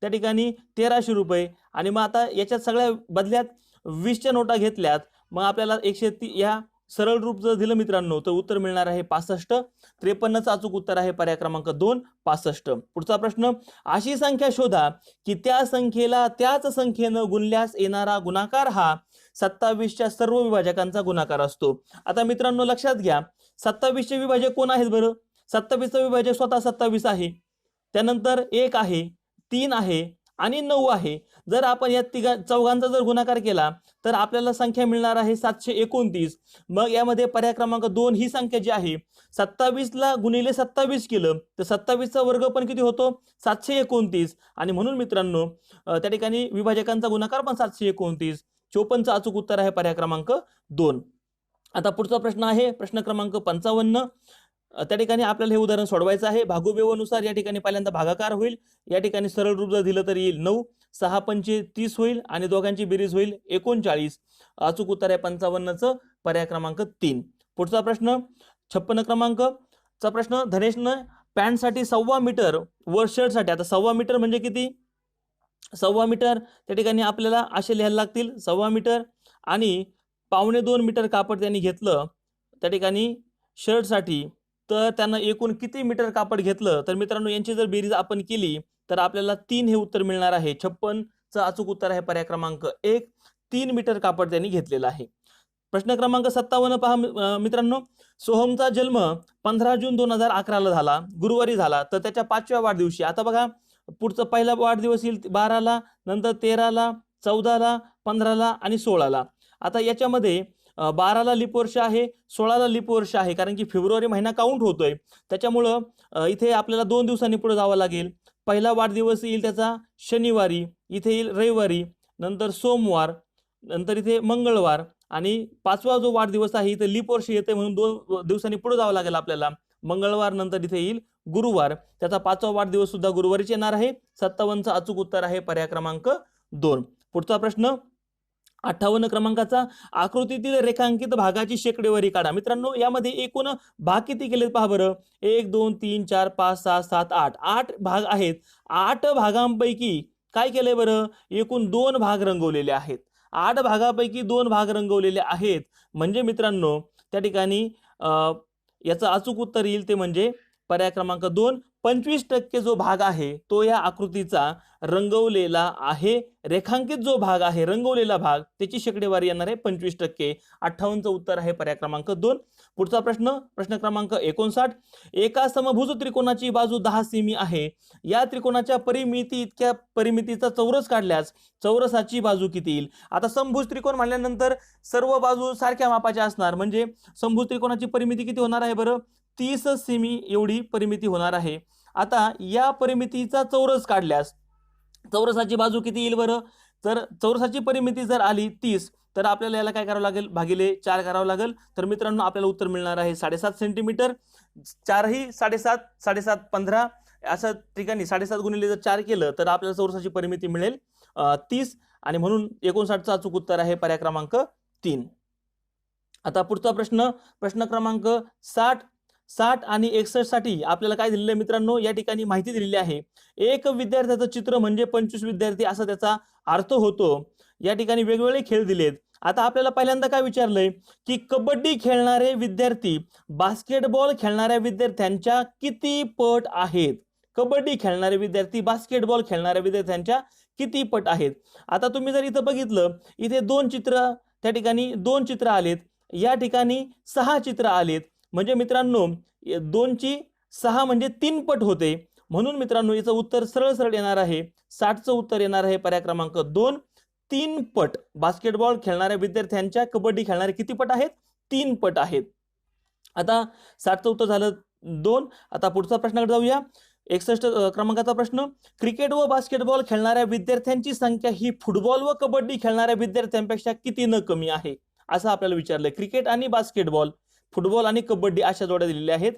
A: त्या ठिकाणी? 1300 रुपये. आणि मग आता याच्यात सगळ्या बदल्यात 20च्या नोटा घेतल्यात, मग आपल्याला 130 या सरळ रूप जर दिलं मित्रांनो तर उत्तर मिळणार आहे 65. 53चं अचूक उत्तर आहे पर्याय क्रमांक 2 65. पुढचा प्रश्न. अशी संख्या शोधा की त्या संख्येला त्याच संख्येनं गुणल्यास येणारा गुणाकार हा 27च्या सर्व विभाजकांचा गुणाकार असतो. आता मित्रांनो लक्षात घ्या, 27चे विभाजक कोण आहेत बरं? 27चा विभाजक स्वतः 27 आहे, त्यानंतर 1 आहे, 3 आहे आणि 9 आहे. जर आपण या चौघांचा जर गुणाकार केला तर आपल्याला संख्या मिळणार आहे 729. मग यामध्ये पर्याय क्रमांक 2 ही संख्या जी आहे, 27 ला गुणिले 27 केलं तर 27चा वर्ग पण किती होतो? 729. आणि म्हणून मित्रांनो त्या ठिकाणी विभाजकांचा गुणाकार पण 729. 54चं अचूक उत्तर आहे पर्याय क्रमांक 2. आता पुढचा प्रश्न आहे प्रश्न क्रमांक 55. त्या ठिकाणी आपल्याला हे उदाहरण सोडवायचं आहे. भागोबेवनुसार या ठिकाणी पहिल्यांदा भागाकार होईल. या ठिकाणी सरळ रूप जर दिलं तर येईल 9, 6 पंचे 30 होईल आणि दोघांची बेरीज होईल 39. अचूक उत्तर आहे 55चं, पर्याय क्रमांक 3. पुढचा प्रश्न 56 क्रमांकचा प्रश्न, धनेशनं पॅन्टसाठी 1.25 मीटर व शर्टसाठी, आता 1.25 मीटर म्हणजे किती, 1.25 मीटर त्या ठिकाणी आपल्याला असे लिहायला लागतील 1.25 मीटर आणि 1.25 मीटर कापड त्यांनी घेतलं त्या ठिकाणी शर्टसाठी, तर त्यांना एकूण किती मीटर कापड घेतलं, तर मित्रांनो यांची जर बेरीज आपण केली तर आपल्याला 3 हे उत्तर मिळणार आहे. 56चं अचूक उत्तर आहे पर्याय क्रमांक 1, 3 मीटर कापड त्यांनी घेतलेलं आहे. प्रश्न क्रमांक 57 पहा मित्रांनो, सोहमचा जन्म 15 जून 2011 झाला, गुरुवारी झाला, तर त्याच्या 5व्या वाढदिवशी, आता बघा पुढचा पहिला वाढदिवस येईल 12ला, नंतर 13ला, 14ला, 15ला आणि 16ला. आता याच्यामध्ये 12ला लीप वर्ष आहे, 16ला लीप वर्ष आहे, कारण की फेब्रुवारी महिना काउंट होतोय, त्याच्यामुळं इथे आपल्याला 2 दिवसांनी पुढे जावं लागेल. पहिला वाढदिवस येईल त्याचा शनिवारी, इथे येईल रविवारी, नंतर सोमवार, नंतर इथे मंगळवार आणि 5वा जो वाढदिवस आहे इथे लीप वर्ष येते म्हणून 2 दिवसांनी पुढे जावं लागेल आपल्याला. मंगळवार नंतर इथे येईल गुरुवार, त्याचा 5वा वाढदिवस सुद्धा गुरुवारीच येणार आहे. 57चं अचूक उत्तर आहे पर्याय क्रमांक 2. पुढचा प्रश्न 58 क्रमांकाचा, आकृतीतील रेखांकित भागाची शेकडेवारी काढा. मित्रांनो यामध्ये एकूण भाग किती केलेत पहा बरं, 1 2 3 4 5 6 7 8, 8 भाग आहेत. 8 भागांपैकी काय केलंय बरं, एकूण 2 भाग रंगवलेले आहेत. 8 भागापैकी 2 भाग रंगवलेले आहेत, म्हणजे मित्रांनो त्या ठिकाणी याचं अचूक उत्तर येईल ते म्हणजे पर्याय क्रमांक 2, 25% जो भाग आहे तो या आकृतीचा रंगवलेला आहे. रेखांकित जो भाग आहे रंगवलेला भाग त्याची शेकडेवारी येणार आहे 25%. 58चं उत्तर आहे पर्याय क्रमांक 2. पुढचा प्रश्न, प्रश्न क्रमांक 59, एका समभुज त्रिकोणाची बाजू 10 सेमी आहे. या त्रिकोणाच्या परिमिती इतक्या परिमितीचा चौरस काढल्यास चौरसाची बाजू किती येईल. आता समभुज त्रिकोण म्हणल्यानंतर सर्व बाजू सारख्या मापाच्या असणार, म्हणजे समभुज त्रिकोणाची परिमिती किती होणार आहे बरं, 30 सेमी एवढी परिमिती होणार आहे. आता या परिमितीचा चौरस काढल्यास चौरसाची बाजू किती येईल बरं, तर चौरसाची परिमिती जर आली 30, तर आपल्याला याला काय करावं लागेल, भागिले 4 करावं लागेल. तर मित्रांनो आपल्याला उत्तर मिळणार आहे 7.5 सेंटीमीटर. 4 ही 7.5, 7.5 15 अशा ठिकाणी 7.5 गुणिले जर 4 केलं तर आपल्याला चौरसाची परिमिती मिळेल 30 आणि म्हणून 59चं अचूक उत्तर आहे पर्याय क्रमांक 3. आता पुढचा प्रश्न, प्रश्न क्रमांक 60 आणि 61 साठी आपल्याला काय दिलेलं आहे मित्रांनो, या ठिकाणी माहिती दिलेली आहे. एक विद्यार्थ्याचं चित्र म्हणजे 25 विद्यार्थी असा त्याचा अर्थ होतो. या ठिकाणी वेगवेगळे खेळ दिलेत. आता आपल्याला पहिल्यांदा काय विचारलंय की कबड्डी खेळणारे विद्यार्थी बास्केटबॉल खेळणाऱ्या विद्यार्थ्यांच्या किती पट आहेत. कबड्डी खेळणारे विद्यार्थी बास्केटबॉल खेळणाऱ्या विद्यार्थ्यांच्या किती पट आहेत. आता तुम्ही जर इथं बघितलं, इथे 2 चित्र, त्या ठिकाणी 2 चित्र आलेत, या ठिकाणी 6 चित्र आलेत, म्हणजे मित्रांनो 2ची 6 म्हणजे 3 पट होते. म्हणून मित्रांनो याचं उत्तर सरळ सरळ येणार आहे. 60चं उत्तर येणार आहे पर्याय क्रमांक 2, 3 पट. बास्केटबॉल खेळणाऱ्या विद्यार्थ्यांच्या कबड्डी खेळणारे किती पट आहेत, 3 पट आहेत. आता 60चं उत्तर झालं 2. आता पुढचा प्रश्नाकडे जाऊया. 61 क्रमांकाचा प्रश्न, क्रिकेट व बास्केटबॉल खेळणाऱ्या विद्यार्थ्यांची संख्या ही फुटबॉल व कबड्डी खेळणाऱ्या विद्यार्थ्यांपेक्षा किती न कमी आहे, असं आपल्याला विचारलंय. क्रिकेट आणि बास्केटबॉल, फुटबॉल आणि कबड्डी अशा जोड्या दिलेल्या आहेत.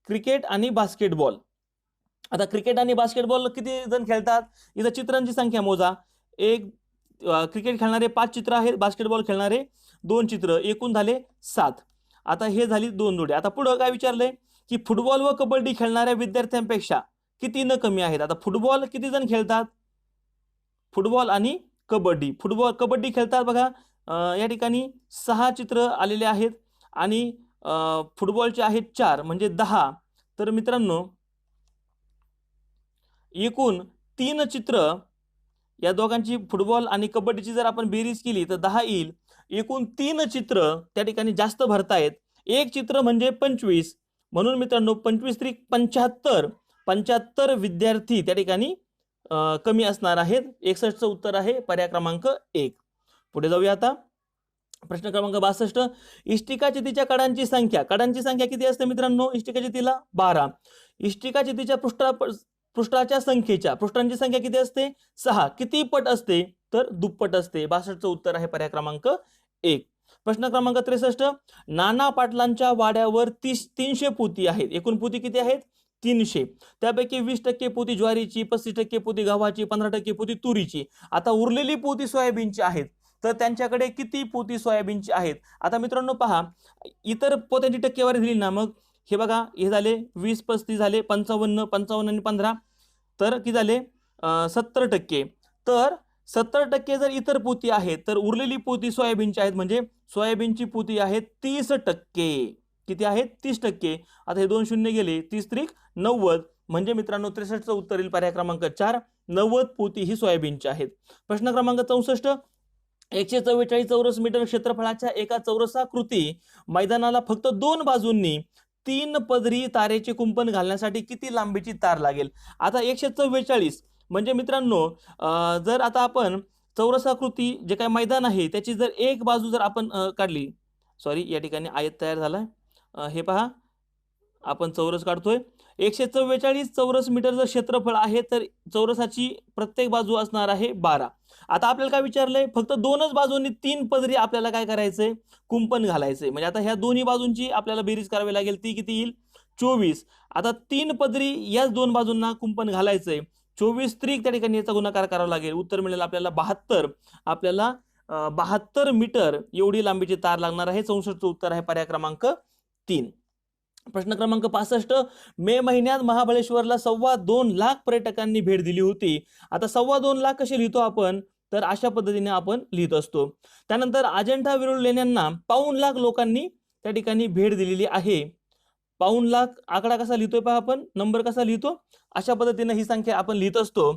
A: क्रिकेट आणि बास्केटबॉल, आता क्रिकेट आणि बास्केटबॉल किती जण खेळतात, इथं चित्रांची संख्या मोजा. क्रिकेट खेळणारे 5 चित्र आहेत, बास्केटबॉल खेळणारे 2 चित्र, एकूण झाले 7. आता हे झाली 2 जोड्या. आता पुढं काय विचारलंय की फुटबॉल व कबड्डी खेळणाऱ्या विद्यार्थ्यांपेक्षा किती न कमी आहेत. आता फुटबॉल किती जण खेळतात, फुटबॉल आणि कबड्डी, कबड्डी खेळतात बघा, या ठिकाणी 6 चित्र आलेले आहेत आणि फुटबॉलचे आहेत 4 म्हणजे 10. तर मित्रांनो एकूण 3 चित्र या दोघांची, फुटबॉल आणि कबड्डीची जर आपण बेरीज केली तर 10 येईल. एकूण 3 चित्र त्या ठिकाणी जास्त भरतायत. एक चित्र म्हणजे 25, म्हणून मित्रांनो 25 त्रिक 75 विद्यार्थी त्या ठिकाणी कमी असणार आहेत. 61चं उत्तर आहे पर्याय क्रमांक 1. पुढे जाऊया आता. प्रश्न क्रमांक 62, इष्टिका चितीच्या कडांची संख्या किती असते मित्रांनो, इष्टिका चितीला 12. इष्टिका चितीच्या पृष्ठाच्या संख्येच्या, पृष्ठांची संख्या किती असते, 6. किती पट असते, तर दुप्पट असते. 62चं उत्तर आहे पर्याय क्रमांक 1. प्रश्न क्रमांक 63, नाना पाटलांच्या वाड्यावर 300 पोती आहेत. एकूण पोती किती आहेत? 300. त्यापैकी 20% पोती ज्वारीची, 35% पोती गव्हाची, 15% पोती तुरीची. आता उरलेली पोती सोयाबीनची आहेत, तर त्यांच्याकडे किती पोती सोयाबीनची आहेत? आता मित्रांनो पहा, इतर पोत्यांची टक्केवारी दिली ना, मग हे बघा, हे झाले 20, 35 झाले, 55, 55 आणि 15, तर किती झाले? 70%. तर 70% जर इतर पोती आहेत, तर उरलेली पोती सोयाबीनची आहेत, म्हणजे सोयाबीनची पोती आहेत 30%. किती आहेत? 30%. आता हे 2 शून्य गेले, 30 त्रिक 90, म्हणजे मित्रांनो 63चं उत्तर येईल पर्याय क्रमांक 4, 90 पोती ही सोयाबीनची आहेत. प्रश्न क्रमांक 64, 144 चौरस मीटर क्षेत्रफळाच्या एका चौरसाकृती मैदानाला फक्त 2 बाजूंनी 3 पदरी तारेचे कुंपण घालण्यासाठी किती लांबीची तार लागेल? आता 144 म्हणजे मित्रांनो जर आता आपण चौरसाकृती जे काही मैदान आहे त्याची जर एक बाजू जर आपण काढली, सॉरी या ठिकाणी आयत तयार झालाय, हे पहा आपण चौरस काढतोय. 144 चौरस मीटर जर क्षेत्रफळ आहे, तर चौरसाची प्रत्येक बाजू असणार आहे 12. आता आपल्याला काय विचारलंय? फक्त 2च बाजूंनी 3 पदरी आपल्याला काय करायचंय? कुंपण घालायचंय. म्हणजे आता ह्या दोन्ही बाजूंची आपल्याला बेरीज करावी लागेल, ती किती येईल? 24. आता 3 पदरी याच 2 बाजूंना कुंपण घालायचंय. 24 त्रिक त्या ठिकाणी याचा गुणाकार करावा लागेल. उत्तर मिळेल आपल्याला 72. आपल्याला 72 मीटर एवढी लांबीची तार लागणार आहे. 64चं उत्तर आहे पर्याय क्रमांक 3. प्रश्न क्रमांक 65, मे महिन्यात महाबळेश्वरला 2.25 लाख पर्यटकांनी भेट दिली होती. आता 2.25 लाख कसे लिहितो आपण? तर अशा पद्धतीने आपण लिहित असतो. त्यानंतर अजिंठा वेरूळ लेण्यांना 1.25 लाख लोकांनी त्या ठिकाणी भेट दिलेली आहे. 1.25 लाख आकडा कसा लिहितोय पहा आपण, नंबर कसा लिहितो? अशा पद्धतीने ही संख्या आपण लिहित असतो.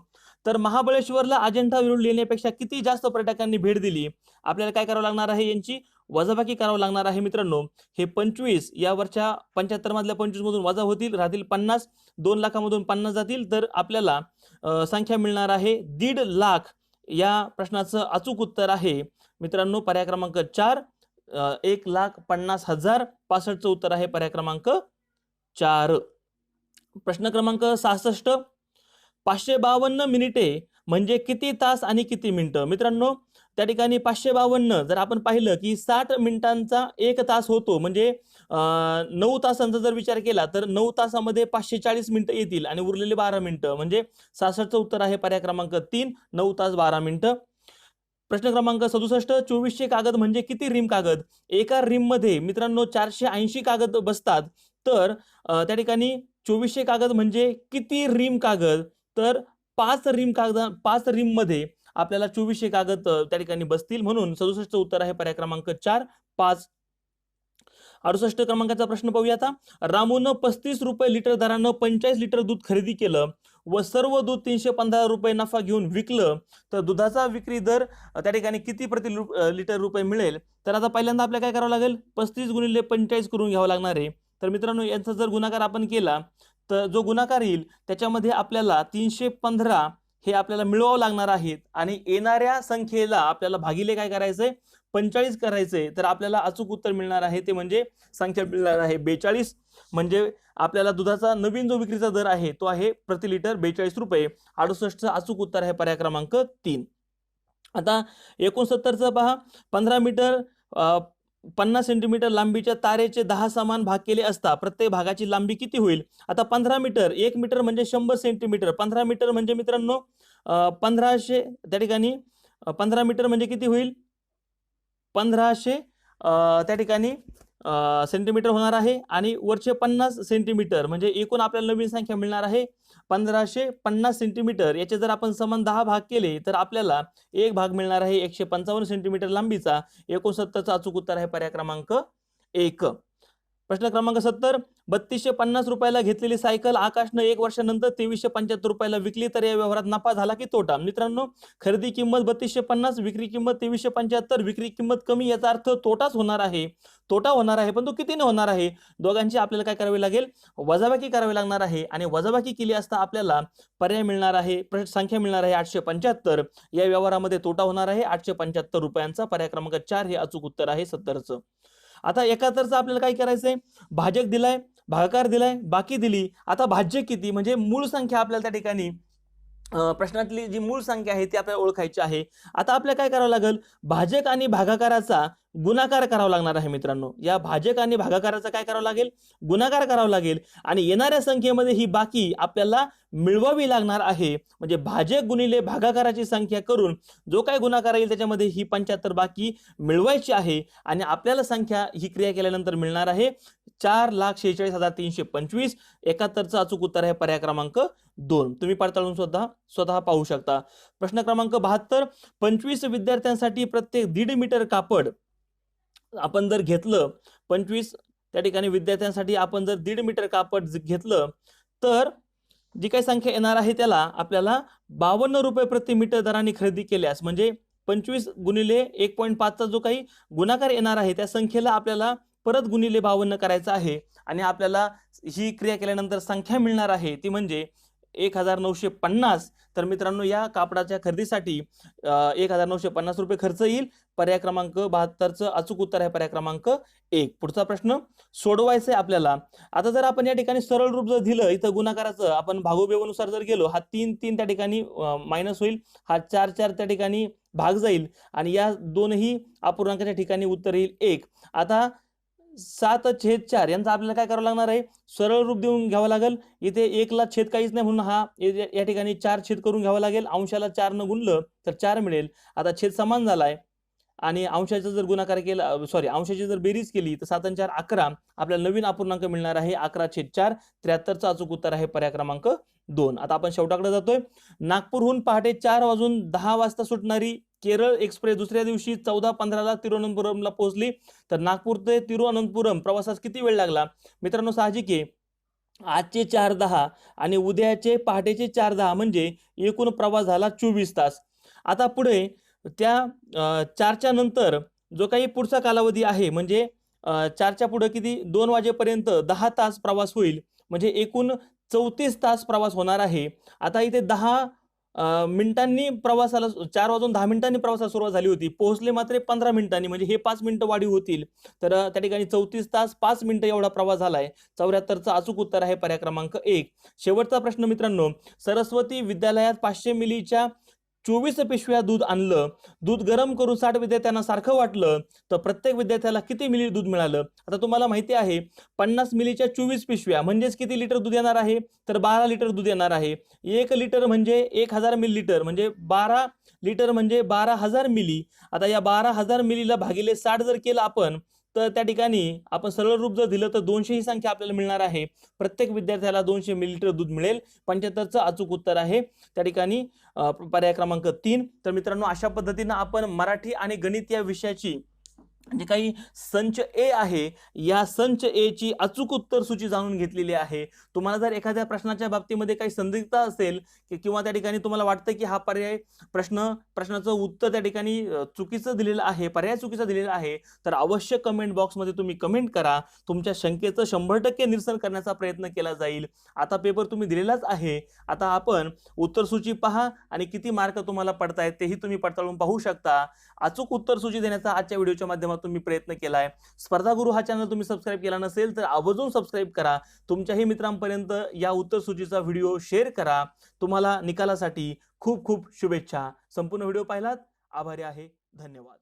A: तर महाबळेश्वरला अजिंठा वेरूळ लेण्यापेक्षा किती जास्त पर्यटकांनी भेट दिली? आपल्याला काय करावं लागणार आहे? यांची वजाबाकी करावं लागणार आहे मित्रांनो. हे 25 यावरच्या 75 मधल्या 25 मधून वजा होतील, राहतील 50. 2 लाखामधून 50 जातील, तर आपल्याला संख्या मिळणार आहे 1.5 लाख. या प्रश्नाचं अचूक उत्तर आहे मित्रांनो पर्याय क्रमांक 4, 1,50,000. 65चं उत्तर आहे पर्याय क्रमांक 4. प्रश्न क्रमांक 66, 552 मिनिटे म्हणजे किती तास आणि किती मिनिटं? मित्रांनो त्या ठिकाणी 552 जर आपण पाहिलं की 60 मिनिटांचा 1 तास होतो, म्हणजे 9 तासांचा जर विचार केला तर 9 तासामध्ये 540 मिनिटं येतील आणि उरलेले 12 मिनिटं, म्हणजे 66चं उत्तर आहे पर्याय क्रमांक 3, 9 तास 12 मिनिटं. प्रश्न क्रमांक 67, 2400 कागद म्हणजे किती रिम कागद? एका रिम मध्ये मित्रांनो 480 कागद बसतात, तर त्या ठिकाणी 2400 कागद म्हणजे किती रिम कागद? तर 5 रिम कागद, 5 रिम मध्ये आपल्याला 2400 कागद त्या ठिकाणी बसतील, म्हणून 67चं उत्तर आहे पर्याय क्रमांक 4, 5. 68 क्रमांकाचा प्रश्न पाहूया आता. रामूनं 35 रुपये लिटर दरानं 45 लिटर दूध खरेदी केलं व सर्व दूध 315 रुपये नफा घेऊन विकलं, तर दुधाचा विक्री दर त्या ठिकाणी किती प्रति लिटर रुपये मिळेल? तर आता पहिल्यांदा आपल्याला काय करावं लागेल? 35 गुणिले 45 करून घ्यावं लागणार आहे. तर मित्रांनो यांचा जर गुणाकार आपण केला, तर जो गुणाकार येईल त्याच्यामध्ये आपल्याला 315 हे आपल्याला मिळवावं लागणार आहेत, आणि येणाऱ्या संख्येला आपल्याला भागिले काय करायचंय? 45 करायचंय. तर आपल्याला अचूक उत्तर मिळणार आहे ते म्हणजे संख्या मिळणार आहे 42. म्हणजे आपल्याला दुधाचा नवीन जो विक्रीचा दर आहे तो आहे प्रति लिटर 42 रुपये. 68चं अचूक उत्तर आहे पर्याय क्रमांक 3. आता 69चं पहा. 15 मीटर 50 सेंटीमीटर लांबीच्या तारेचे 10 समान भाग केले असता प्रत्येक भागाची लांबी किती होईल? आता 15 मीटर, 1 मीटर म्हणजे 100 सेंटीमीटर. 15 मीटर म्हणजे मित्रांनो 1500, त्या ठिकाणी 15 मीटर म्हणजे किती होईल? 1500 त्या ठिकाणी सेंटीमीटर होणार आहे, आणि वरचे 50 सेंटीमीटर म्हणजे एकूण आपल्याला नवीन संख्या मिळणार आहे 1550 सेंटीमीटर. याचे जर आपण समान 10 भाग केले तर आपल्याला एक भाग मिळणार आहे 155 सेंटीमीटर लांबीचा. 69चं अचूक उत्तर आहे पर्याय क्रमांक 1. प्रश्न क्रमांक 70, 3250 रुपयाला घेतलेली सायकल आकाशनं 1 वर्षानंतर 2375 रुपयाला विकली, तर या व्यवहारात नफा झाला की तोटा? मित्रांनो खरेदी किंमत 3250, विक्री किंमत 2375, विक्री किंमत कमी, याचा अर्थ तोटाच होणार आहे. तोटा होणार आहे, पण तो कितीने होणार आहे? दोघांची आपल्याला काय करावी लागेल? वजाबाकी करावी लागणार आहे, आणि वजाबाकी केली असता आपल्याला पर्याय मिळणार आहे, संख्या मिळणार आहे 875. या व्यवहारामध्ये तोटा होणार आहे 875 रुपयांचा. पर्याय क्रमांक 4 हे अचूक उत्तर आहे 70चं. आता 71चं आपल्याला काय करायचंय? भाजक दिलाय, भागाकार दिलाय, बाकी दिली. आता भाज्य किती म्हणजे मूळ संख्या आपल्याला त्या ठिकाणी प्रश्नातली जी मूळ संख्या आहे ती आपल्याला ओळखायची आहे. आता आपल्याला काय करावं लागेल? भाजक आणि भागाकाराचा गुणाकार करावा लागणार आहे मित्रांनो। या भाजक आणि भागाकाराचा काय करावं लागेल, गुणाकार करावा लागेल आणि येणाऱ्या संख्येमध्ये ही बाकी आपल्याला मिळवावी लागणार आहे। म्हणजे भाजक गुणिले भागाकाराची संख्या करून जो काही गुणाकार येईल त्याच्यामध्ये ही 75 बाकी मिळवायची आहे आणि आपल्याला संख्या ही क्रिया केल्यानंतर मिळणार आहे 4,46,325। 71चं अचूक उत्तर आहे पर्याय क्रमांक 2। तुम्ही पडताळून स्वतः पाहू शकता। प्रश्न क्रमांक 72, 25 विद्यार्थ्यांसाठी प्रत्येक 1.5 मीटर कापड आपण जर घेतलं, 25 त्या ठिकाणी विद्यार्थ्यांसाठी आपण जर 1.5 मीटर कापड घेतलं तर जी काही संख्या येणार आहे त्याला आपल्याला 52 रुपये प्रति मीटर दराने खरेदी केल्यास, म्हणजे 25 गुणिले 1.5चा जो काही गुणाकार येणार आहे त्या संख्येला आपल्याला परत गुणिले 52 करायचं आहे आणि आपल्याला ही क्रिया केल्यानंतर संख्या मिळणार आहे ती म्हणजे 1950। तर मित्रांनो या कापडाच्या खरेदीसाठी 1950 रुपये खर्च येईल। पर्याय क्रमांक 72चं अचूक उत्तर आहे पर्याय क्रमांक 1। पुढचा प्रश्न सोडवायचा आहे आपल्याला। आता जर आपण या ठिकाणी सरळ रूप जर दिलं, इथं गुणाकाराचं आपण भागोबेवनुसार जर गेलो, हा 3 त्या ठिकाणी मायनस होईल, हा 4 त्या ठिकाणी भाग जाईल आणि या दोनही अपूर्णांकाच्या ठिकाणी उत्तर येईल 1। आता 7/4 यांचा आपल्याला काय करावं लागणार आहे, सरळ रूप देऊन घ्यावं लागेल। इथे 1ला छेद काहीच नाही म्हणून हा या ठिकाणी 4 छेद करून घ्यावं लागेल। अंशाला 4 न गुणलं तर 4 मिळेल। आता छेद समान झालाय आणि अंशाचा जर गुणाकार केला, अंशाची जर बेरीज केली तर 7 आणि 4 11, आपल्याला नवीन अपूर्णांक मिळणार आहे 11/4। 73चं अचूक उत्तर आहे पर्याय क्रमांक 2। आता आपण शेवटाकडे जातोय। नागपूरहून पहाटे 4:10 सुटणारी केरळ एक्सप्रेस दुसऱ्या दिवशी 14:15ला तिरुवनंतपुरमला पोहोचली, तर नागपूर ते तिरुवनंतपुरम प्रवासास किती वेळ लागला? मित्रांनो साहजिक आहे, आजचे 4:10 आणि उद्याचे पहाटेचे 4:10 म्हणजे एकूण प्रवास झाला 24 तास। आता पुढे त्या 4च्या नंतर जो काही पुढचा कालावधी आहे म्हणजे 4च्या पुढे किती 2 वाजेपर्यंत 10 तास प्रवास होईल, म्हणजे एकूण 34 तास प्रवास होणार आहे। आता इथे 10 मिनिटांनी प्रवासाला 4:10 प्रवासाला सुरुवात झाली होती, पोहोचले मात्र 15 मिनिटांनी, म्हणजे हे 5 मिनिटं वाढीव होतील। तर त्या ठिकाणी 34 तास 5 मिनिटं एवढा प्रवास झालाय। 74चं अचूक उत्तर आहे पर्याय क्रमांक 1। शेवटचा प्रश्न मित्रांनो, सरस्वती विद्यालयात 500 मिलीच्या 24 पिशव्या दूध आणलं, दूध गरम करून 60 विद्यार्थ्यांना सारखं वाटलं, तर प्रत्येक विद्यार्थ्याला किती मिली दूध मिळालं? आता तुम्हाला माहिती आहे 50 मिलीच्या 24 पिशव्या म्हणजेच किती लिटर दूध येणार आहे, तर 12 लिटर दूध येणार आहे। 1 लिटर म्हणजे 1000 मिलीलिटर, म्हणजे 12 लिटर म्हणजे 12,000 मिली। आता या 12,000 मिलीला भागिले 60 जर केलं आपण, तर त्या ठिकाणी आपण सरळ रूप जर दिलं तर 200 ही संख्या आपल्याला मिळणार आहे। प्रत्येक विद्यार्थ्याला 200 मिलीलिटर दूध मिळेल। 75चं अचूक उत्तर आहे त्या ठिकाणी पर्याय क्रमांक 3। तर मित्रांनो अशा पद्धतीने आपण मराठी आणि गणित या विषयाची जे काही संच ए आहे या संच ए ची अचूक उत्तर सूची जाणून घेतलेली आहे। तुम्हाला जर एखाद्या प्रश्नाच्या बाबतीमध्ये काही संदिग्धता असेल किंवा त्या ठिकाणी तुम्हाला वाटतं की हा पर्याय प्रश्नाचं उत्तर त्या ठिकाणी चुकीचं दिलेलं आहे, पर्याय चुकीचा दिलेला आहे, तर अवश्य कमेंट बॉक्समध्ये तुम्ही कमेंट करा। तुमच्या शंकेचं 100% निरसन करण्याचा प्रयत्न केला जाईल। आता पेपर तुम्ही दिलेलाच आहे, आता आपण उत्तर सूची पहा आणि किती मार्क तुम्हाला पडतायत तेही तुम्ही पडताळून पाहू शकता। अचूक उत्तर सूची देण्याचा आजच्या व्हिडिओच्या माध्यमातून तुम्ही प्रयत्न केलाय। स्पर्धा गुरु हा चॅनल तुम्ही सबस्क्राइब केला नसेल तर आवर्जून सबस्क्राइब करा। तुमच्याही मित्रांपर्यंत या उत्तर सूचीचा व्हिडिओ शेअर करा। तुम्हाला निकालासाठी खूप खूप शुभेच्छा। संपूर्ण व्हिडिओ पाहिलात, आभारी आहे, धन्यवाद।